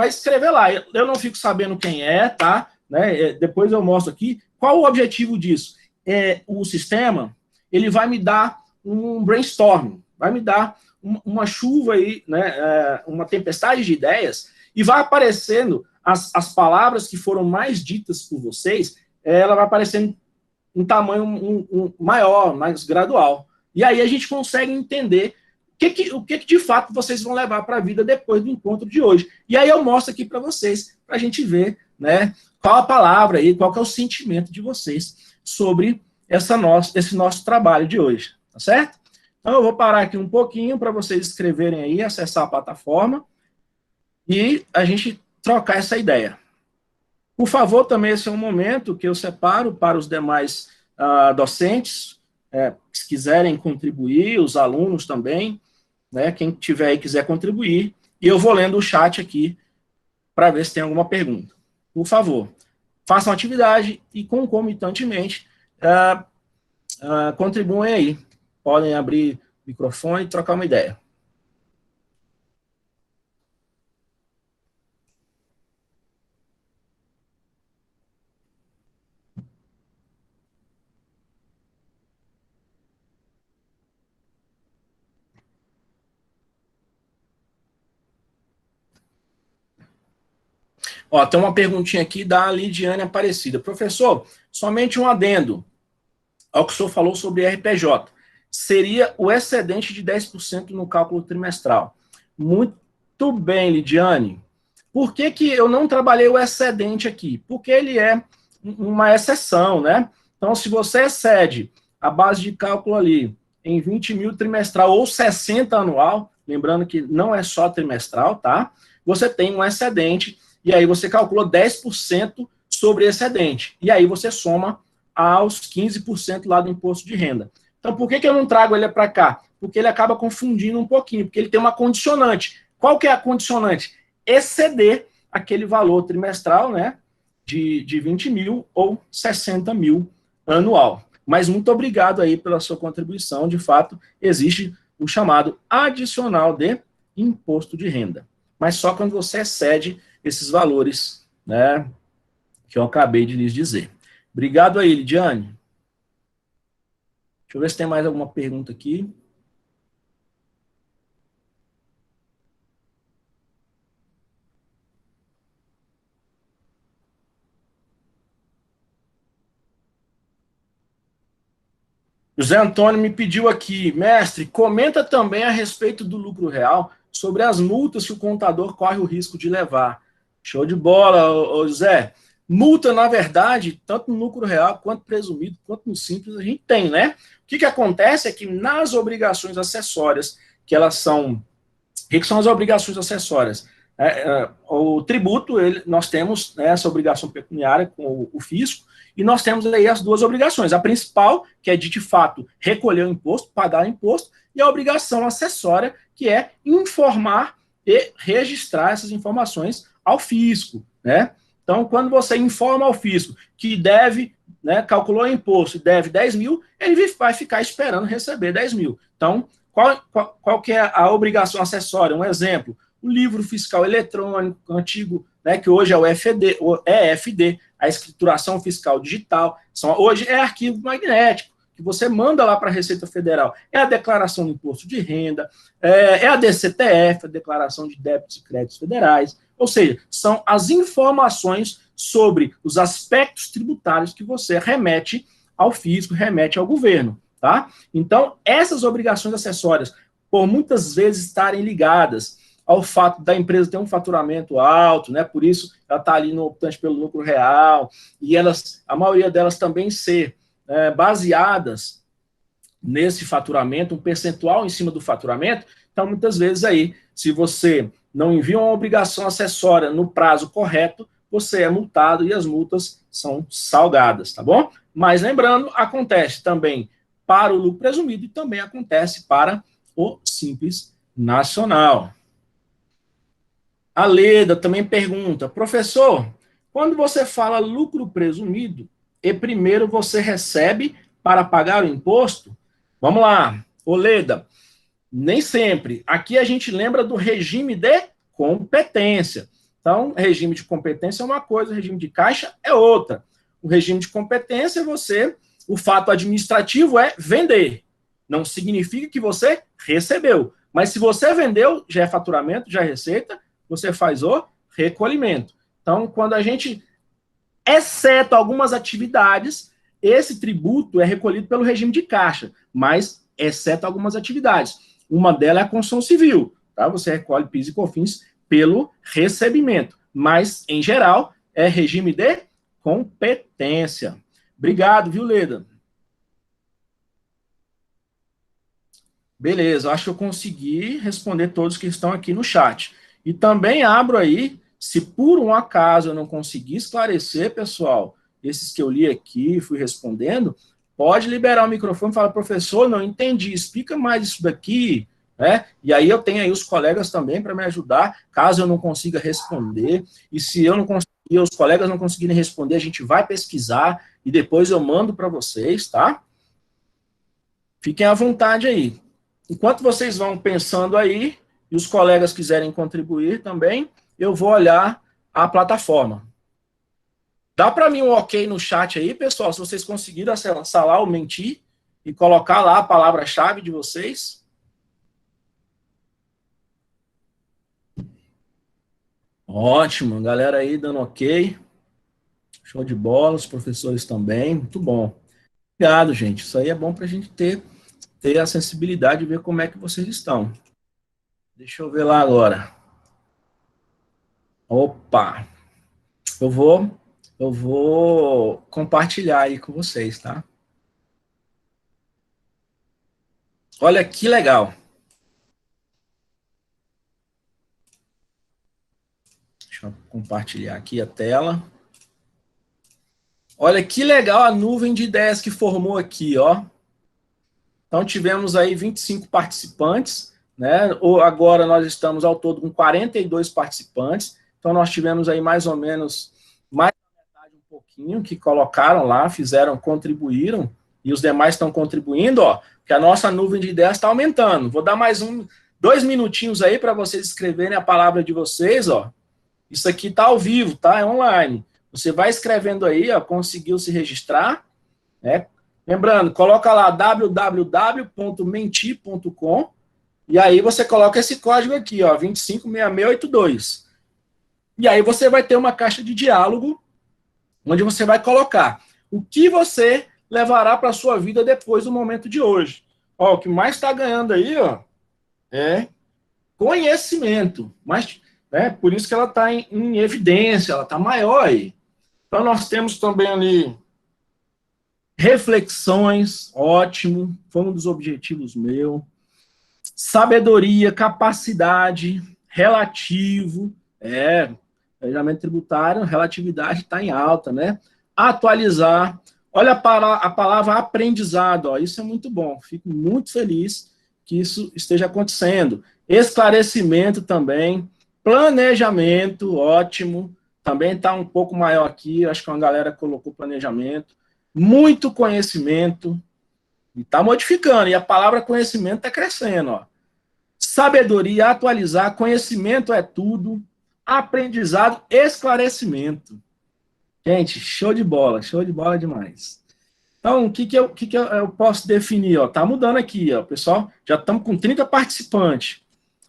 Speaker 4: escrever lá. Eu não fico sabendo quem é, tá? Né? Depois eu mostro aqui. Qual o objetivo disso? O sistema, ele vai me dar um brainstorm, vai me dar uma chuva aí, né? Uma tempestade de ideias, e vai aparecendo as palavras que foram mais ditas por vocês, ela vai aparecendo em tamanho maior, mais gradual. E aí a gente consegue entender o que de fato vocês vão levar para a vida depois do encontro de hoje. E aí eu mostro aqui para vocês, para a gente ver, né, qual a palavra aí, qual que é o sentimento de vocês sobre esse nosso trabalho de hoje, tá certo? Então eu vou parar aqui um pouquinho para vocês escreverem aí, acessar a plataforma e a gente trocar essa ideia. Por favor, também esse é um momento que eu separo para os demais docentes, se quiserem contribuir, os alunos também, né, quem tiver aí quiser contribuir, e eu vou lendo o chat aqui para ver se tem alguma pergunta. Por favor, façam atividade e concomitantemente contribuem aí. Podem abrir o microfone e trocar uma ideia. Ó, tem uma perguntinha aqui da Lidiane Aparecida. Professor, somente um adendo ao que o senhor falou sobre RPJ. seria o excedente de 10% no cálculo trimestral. Muito bem, Lidiane. Por que que eu não trabalhei o excedente aqui? Porque ele é uma exceção, né? Então, se você excede a base de cálculo ali em 20 mil trimestral ou 60 anual, lembrando que não é só trimestral, tá? Você tem um excedente, e aí você calculou 10% sobre excedente. E aí você soma aos 15% lá do imposto de renda. Então, por que que eu não trago ele para cá? Porque ele acaba confundindo um pouquinho, porque ele tem uma condicionante. Qual que é a condicionante? Exceder aquele valor trimestral, né, de 20 mil ou 60 mil anual. Mas muito obrigado aí pela sua contribuição. De fato, existe o chamado adicional de imposto de renda. Mas só quando você excede esses valores, né, que eu acabei de lhes dizer. Obrigado aí, Lidiane. Deixa eu ver se tem mais alguma pergunta aqui. José Antônio me pediu aqui, mestre, comenta também a respeito do lucro real, sobre as multas que o contador corre o risco de levar. Show de bola, ô José. Multa, na verdade, tanto no lucro real, quanto presumido, quanto no simples, a gente tem, né? O que acontece é que nas obrigações acessórias, que elas são... O que são as obrigações acessórias? O tributo, nós temos, né, essa obrigação pecuniária com o fisco, e nós temos aí as duas obrigações. A principal, que é de fato, recolher o imposto, pagar o imposto, e a obrigação acessória, que é informar e registrar essas informações ao fisco, né? Então, quando você informa ao fisco que deve, né, calculou o imposto e deve 10 mil, ele vai ficar esperando receber 10 mil. Então, qual que é a obrigação acessória? Um exemplo, o livro fiscal eletrônico, antigo, né, que hoje é o EFD, a escrituração fiscal digital, hoje é arquivo magnético, que você manda lá para a Receita Federal. É a declaração do imposto de renda, é a DCTF, a declaração de débitos e créditos federais, ou seja, são as informações sobre os aspectos tributários que você remete ao fisco, remete ao governo, tá? Então, essas obrigações acessórias, por muitas vezes estarem ligadas ao fato da empresa ter um faturamento alto, né? Por isso ela está ali no optante pelo lucro real, e a maioria delas também ser baseadas nesse faturamento, um percentual em cima do faturamento. Então, muitas vezes aí, se você não envia uma obrigação acessória no prazo correto, você é multado e as multas são salgadas, tá bom? Mas lembrando, acontece também para o lucro presumido e também acontece para o Simples Nacional. A Leda também pergunta, professor, quando você fala lucro presumido, e primeiro você recebe para pagar o imposto? Vamos lá, ô Leda, nem sempre. Aqui a gente lembra do regime de competência. Então, regime de competência é uma coisa, o regime de caixa é outra. O regime de competência, o fato administrativo é vender. Não significa que você recebeu. Mas se você vendeu, já é faturamento, já é receita, você faz o recolhimento. Então, quando a gente, exceto algumas atividades, esse tributo é recolhido pelo regime de caixa, mas exceto algumas atividades. Uma delas é a construção civil, tá? Você recolhe PIS e COFINS pelo recebimento, mas, em geral, é regime de competência. Obrigado, viu, Leda? Beleza, acho que eu consegui responder todos que estão aqui no chat. E também abro aí, se por um acaso eu não conseguir esclarecer, pessoal, esses que eu li aqui, fui respondendo, pode liberar o microfone e falar, professor, não entendi, explica mais isso daqui, né? E aí eu tenho aí os colegas também para me ajudar, caso eu não consiga responder, e se eu não conseguir, os colegas não conseguirem responder, a gente vai pesquisar e depois eu mando para vocês, tá? Fiquem à vontade aí. Enquanto vocês vão pensando aí, e os colegas quiserem contribuir também, eu vou olhar a plataforma. Dá para mim um ok no chat aí, pessoal, se vocês conseguiram acessar lá o Menti e colocar lá a palavra-chave de vocês. Ótimo, galera aí dando ok. Show de bola, os professores também, muito bom. Obrigado, gente. Isso aí é bom para a gente ter ter a sensibilidade de ver como é que vocês estão. Deixa eu ver lá agora. Opa! Eu vou compartilhar aí com vocês, tá? Olha que legal. Deixa eu compartilhar aqui a tela. Olha que legal a nuvem de ideias que formou aqui, ó. Então, tivemos aí 25 participantes, né? Agora nós estamos ao todo com 42 participantes. Então, nós tivemos aí mais ou menos mais da metade, um pouquinho, que colocaram lá, fizeram, contribuíram, e os demais estão contribuindo, ó, que a nossa nuvem de ideias está aumentando. Vou dar mais 2 minutinhos aí para vocês escreverem a palavra de vocês, ó. Isso aqui está ao vivo, tá? É online. Você vai escrevendo aí, ó, conseguiu se registrar, né? Lembrando, coloca lá www.menti.com e aí você coloca esse código aqui, ó, 256682. E aí você vai ter uma caixa de diálogo onde você vai colocar o que você levará para a sua vida depois do momento de hoje. Ó, o que mais está ganhando aí, ó, é conhecimento. Mas, né, por isso que ela está em evidência, ela está maior aí. Então, nós temos também ali reflexões, ótimo, foi um dos objetivos meu. Sabedoria, capacidade, relativo, planejamento tributário, relatividade está em alta, né? Atualizar. Olha a palavra aprendizado, ó, isso é muito bom, fico muito feliz que isso esteja acontecendo. Esclarecimento também, planejamento, ótimo, também está um pouco maior aqui, acho que uma galera colocou planejamento. Muito conhecimento, e está modificando, e a palavra conhecimento está crescendo, ó. Sabedoria, atualizar, conhecimento é tudo, aprendizado, esclarecimento. Gente, show de bola demais. Então, o que eu posso definir? Ó? Tá mudando aqui, ó, pessoal. Já estamos com 30 participantes.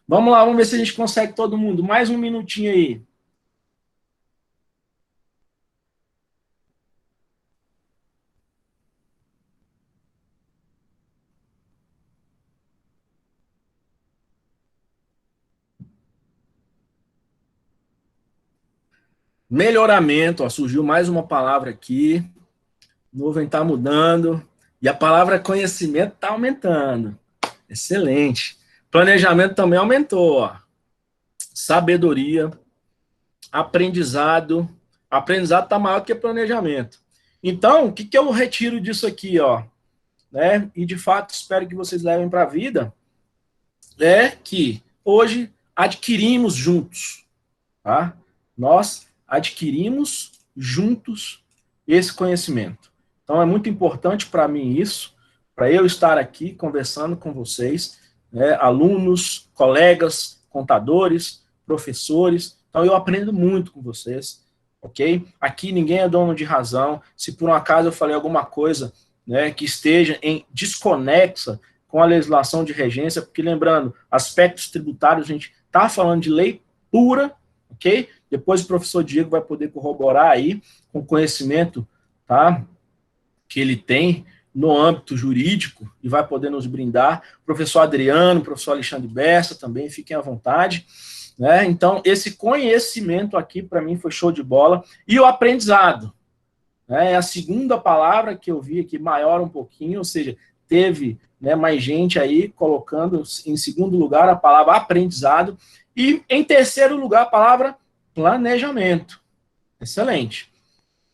Speaker 4: Vamos lá, vamos ver se a gente consegue todo mundo. Mais um minutinho aí. Melhoramento, ó, surgiu mais uma palavra aqui. Nuvem está mudando. E a palavra conhecimento está aumentando. Excelente. Planejamento também aumentou. Ó. Sabedoria, aprendizado. Aprendizado está maior do que planejamento. Então, o que eu retiro disso aqui? Ó, né? E, de fato, espero que vocês levem para a vida, é que hoje adquirimos juntos. Tá? Nós adquirimos juntos esse conhecimento. Então, é muito importante para mim isso, para eu estar aqui conversando com vocês, né, alunos, colegas, contadores, professores. Então, eu aprendo muito com vocês, ok? Aqui ninguém é dono de razão. Se por um acaso eu falei alguma coisa, né, que esteja em desconexa com a legislação de regência, porque lembrando, aspectos tributários, a gente está falando de lei pura, ok? Depois o professor Diego vai poder corroborar aí com o conhecimento, tá, que ele tem no âmbito jurídico e vai poder nos brindar. Professor Adriano, professor Alexandre Bessa também, fiquem à vontade. Né? Então, esse conhecimento aqui, para mim, foi show de bola. E o aprendizado. Né? É a segunda palavra que eu vi aqui, maior um pouquinho, ou seja, teve, né, mais gente aí colocando em segundo lugar a palavra aprendizado. E em terceiro lugar, a palavra planejamento. Excelente.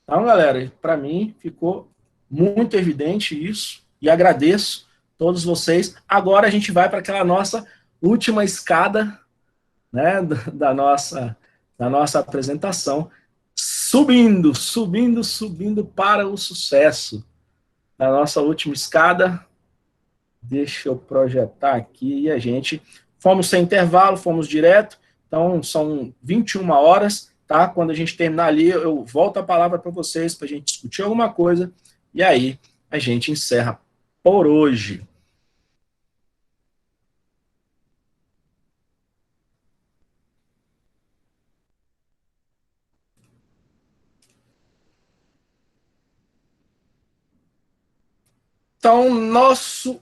Speaker 4: Então, galera, para mim ficou muito evidente isso e agradeço todos vocês. Agora a gente vai para aquela nossa última escada, né, da nossa apresentação, subindo para o sucesso. Da nossa última escada. Deixa eu projetar aqui e a gente fomos sem intervalo, fomos direto. Então, são 21 horas, tá? Quando a gente terminar ali, eu volto a palavra para vocês, para a gente discutir alguma coisa, e aí a gente encerra por hoje. Então, nosso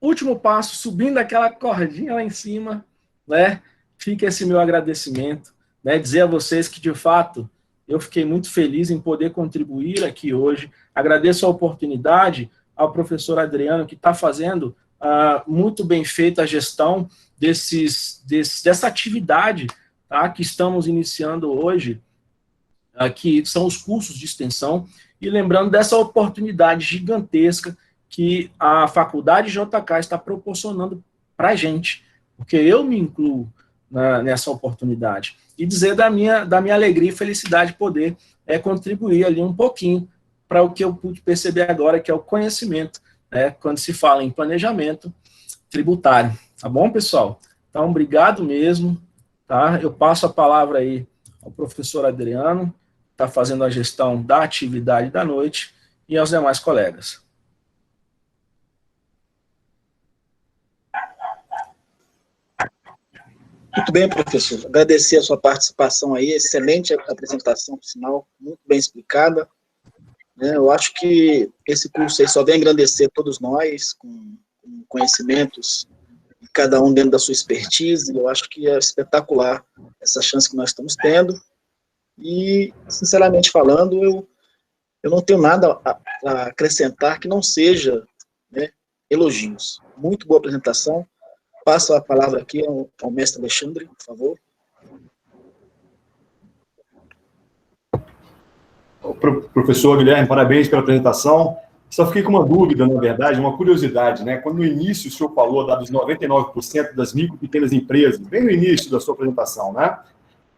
Speaker 4: último passo, subindo aquela cordinha lá em cima, né? Fica esse meu agradecimento, né? Dizer a vocês que, de fato, eu fiquei muito feliz em poder contribuir aqui hoje. Agradeço a oportunidade ao professor Adriano, que está fazendo muito bem feita a gestão dessa atividade, tá, que estamos iniciando hoje, que são os cursos de extensão, e lembrando dessa oportunidade gigantesca que a Faculdade JK está proporcionando para a gente, porque eu me incluo nessa oportunidade, e dizer da minha alegria e felicidade de poder contribuir ali um pouquinho para o que eu pude perceber agora, que é o conhecimento, quando se fala em planejamento tributário. Tá bom, pessoal? Então, obrigado mesmo. Tá? Eu passo a palavra aí ao professor Adriano, que está fazendo a gestão da atividade da noite, e aos demais colegas.
Speaker 9: Muito bem, professor. Agradecer a sua participação aí, excelente apresentação, por sinal, muito bem explicada. Eu acho que esse curso aí só vem engrandecer todos nós, com conhecimentos, cada um dentro da sua expertise. Eu acho que é espetacular essa chance que nós estamos tendo. E, sinceramente falando, eu não tenho nada a acrescentar que não seja, né, elogios. Muito boa apresentação. Passo a palavra aqui ao mestre Alexandre, por favor.
Speaker 3: Professor Guilherme, parabéns pela apresentação. Só fiquei com uma dúvida, na verdade, uma curiosidade, né? Quando no início o senhor falou dos 99% das micro e pequenas empresas, bem no início da sua apresentação, né?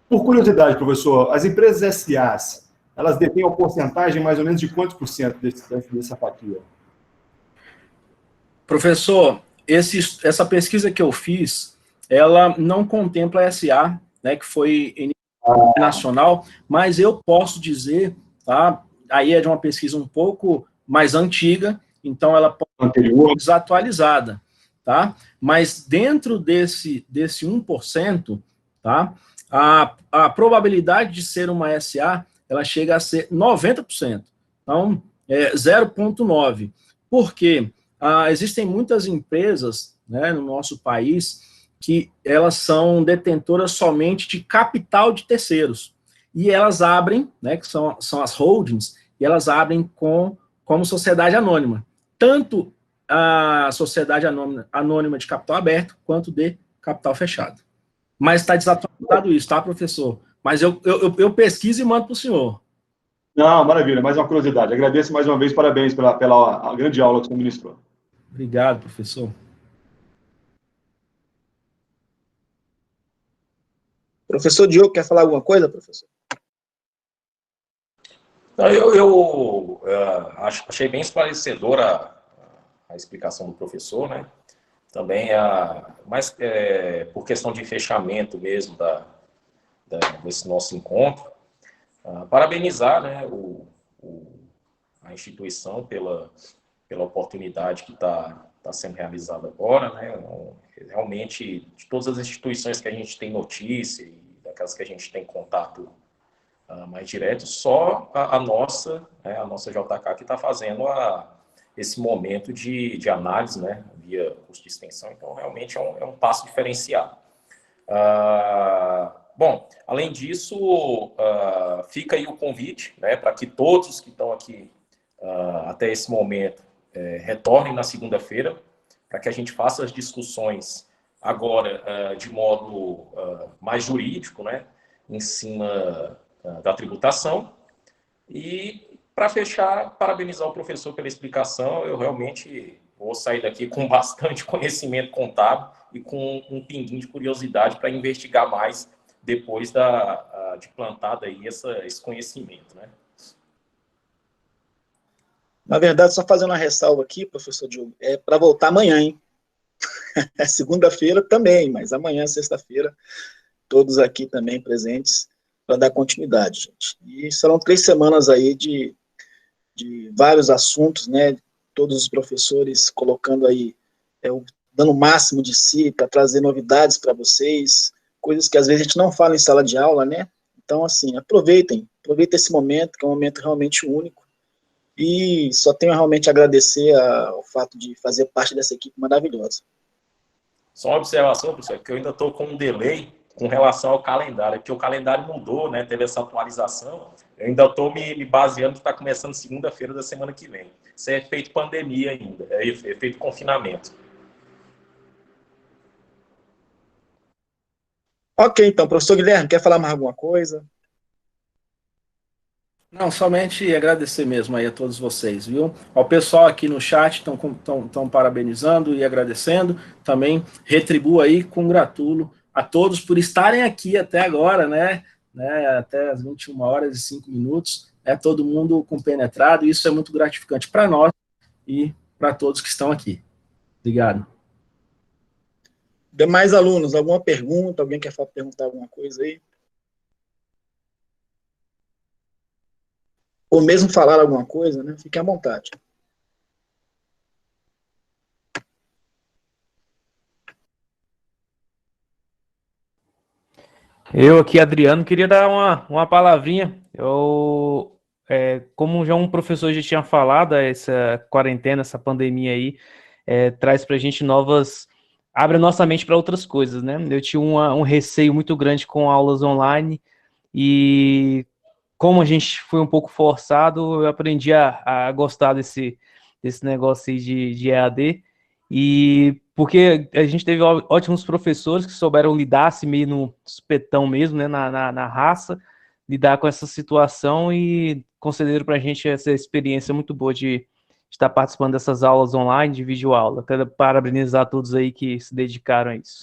Speaker 3: Por curiosidade, professor, as empresas SAs, elas detêm uma porcentagem mais ou menos de quantos por cento dessa fatia?
Speaker 4: Professor, essa pesquisa que eu fiz, ela não contempla a SA, né, que foi nacional, mas eu posso dizer, tá, aí é de uma pesquisa um pouco mais antiga, então ela pode ser desatualizada, tá? Mas dentro desse 1%, tá, a probabilidade de ser uma SA, ela chega a ser 90%. Então, 0,9%. Por quê? Existem muitas empresas, né, no nosso país que elas são detentoras somente de capital de terceiros. E elas abrem, né, que são as holdings, e elas abrem como sociedade anônima. Tanto a sociedade anônima de capital aberto, quanto de capital fechado. Mas está desatualizado isso, tá, professor? Mas eu pesquiso e mando para o senhor.
Speaker 3: Não, maravilha, mais uma curiosidade. Agradeço mais uma vez, parabéns pela grande aula que você ministrou.
Speaker 4: Obrigado, professor.
Speaker 9: Professor Diogo, quer falar alguma coisa, professor?
Speaker 8: Eu achei bem esclarecedora a explicação do professor, né? Também, mas por questão de fechamento mesmo desse nosso encontro, parabenizar, né, a instituição pela oportunidade que está sendo realizada agora, né? Realmente, de todas as instituições que a gente tem notícia e daquelas que a gente tem contato mais direto, só a nossa JK que está fazendo esse momento de análise, né, via curso de extensão. Então, realmente é um passo diferenciado. Bom, além disso, fica aí o convite, né, para que todos que estão aqui até esse momento retornem na segunda-feira, para que a gente faça as discussões agora de modo mais jurídico, né, em cima da tributação. E, para fechar, parabenizar o professor pela explicação. Eu realmente vou sair daqui com bastante conhecimento contábil e com um pinguinho de curiosidade para investigar mais depois de plantado aí esse conhecimento, né?
Speaker 9: Na verdade, só fazendo uma ressalva aqui, professor Diogo, é para voltar amanhã, hein? É segunda-feira também, mas amanhã, sexta-feira, todos aqui também presentes para dar continuidade, gente. E serão 3 semanas aí de vários assuntos, né? Todos os professores colocando aí, dando o máximo de si para trazer novidades para vocês, coisas que às vezes a gente não fala em sala de aula, né? Então, assim, aproveitem esse momento, que é um momento realmente único. e só tenho realmente a agradecer ao fato de fazer parte dessa equipe maravilhosa.
Speaker 8: Só uma observação, professor, que eu ainda estou com um delay com relação ao calendário, porque o calendário mudou, né? Teve essa atualização. Eu ainda estou me baseando que está começando segunda-feira da semana que vem. Isso é efeito pandemia ainda, é efeito confinamento.
Speaker 9: Ok, então, professor Guilherme, quer falar mais alguma coisa?
Speaker 4: Não, somente agradecer mesmo aí a todos vocês, viu? Ao pessoal aqui no chat estão parabenizando e agradecendo. Também retribuo aí, congratulo a todos por estarem aqui até agora, né? Até as 21h05. Todo mundo compenetrado, e isso é muito gratificante para nós e para todos que estão aqui. Obrigado.
Speaker 9: Demais alunos, alguma pergunta? Alguém quer perguntar alguma coisa aí? Ou mesmo falar alguma coisa, né? Fique à vontade.
Speaker 10: Eu aqui, Adriano, queria dar uma palavrinha. Como já um professor já tinha falado, essa quarentena, essa pandemia aí, traz pra gente abre a nossa mente para outras coisas, né? Eu tinha um receio muito grande com aulas online e como a gente foi um pouco forçado, eu aprendi a gostar desse negócio aí de EAD, e porque a gente teve ótimos professores que souberam lidar assim, meio no espetão mesmo, né, na raça, lidar com essa situação e concederam para a gente essa experiência muito boa de estar participando dessas aulas online, de videoaula. Quero parabenizar todos aí que se dedicaram a isso.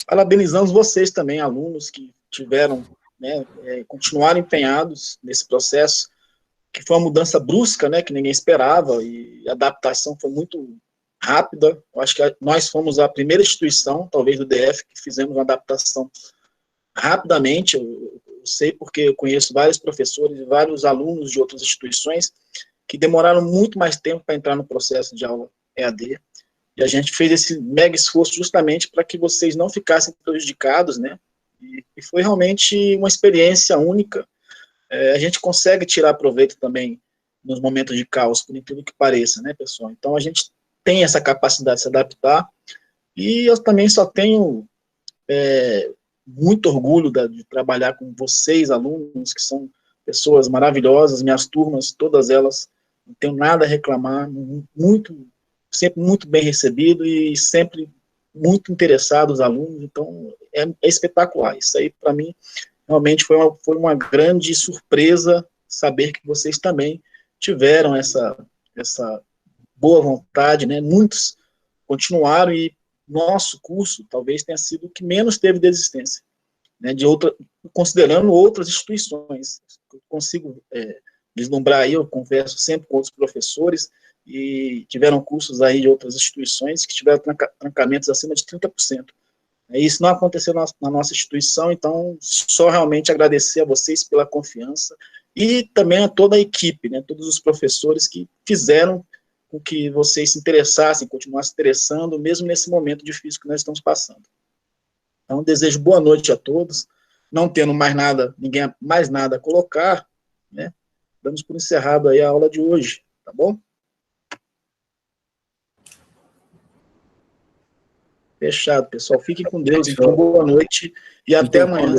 Speaker 9: Parabenizamos vocês também, alunos que tiveram, né, continuaram empenhados nesse processo, que foi uma mudança brusca, né, que ninguém esperava, e a adaptação foi muito rápida. Eu acho que nós fomos a primeira instituição, talvez do DF, que fizemos uma adaptação rapidamente. Eu sei porque eu conheço vários professores e vários alunos de outras instituições que demoraram muito mais tempo para entrar no processo de aula EAD, e a gente fez esse mega esforço justamente para que vocês não ficassem prejudicados, né, e foi realmente uma experiência única. A gente consegue tirar proveito também nos momentos de caos, por incrível que pareça, né, pessoal? Então, a gente tem essa capacidade de se adaptar, e eu também só tenho muito orgulho de trabalhar com vocês, alunos, que são pessoas maravilhosas, minhas turmas, todas elas, não tenho nada a reclamar, sempre muito bem recebido e sempre muito interessados os alunos, então é espetacular. Isso aí, para mim, realmente foi uma grande surpresa saber que vocês também tiveram essa boa vontade, né? Muitos continuaram, e nosso curso talvez tenha sido o que menos teve desistência, né? Considerando outras instituições. Eu consigo vislumbrar aí, eu converso sempre com outros professores, e tiveram cursos aí de outras instituições que tiveram trancamentos acima de 30%. Isso não aconteceu na nossa instituição, então só realmente agradecer a vocês pela confiança, e também a toda a equipe, né, todos os professores que fizeram com que vocês se interessassem, continuassem se interessando, mesmo nesse momento difícil que nós estamos passando. Então, desejo boa noite a todos, não tendo mais nada a colocar, né, damos por encerrado aí a aula de hoje, tá bom? Fechado, pessoal. Fiquem com Deus, então, boa noite e até amanhã.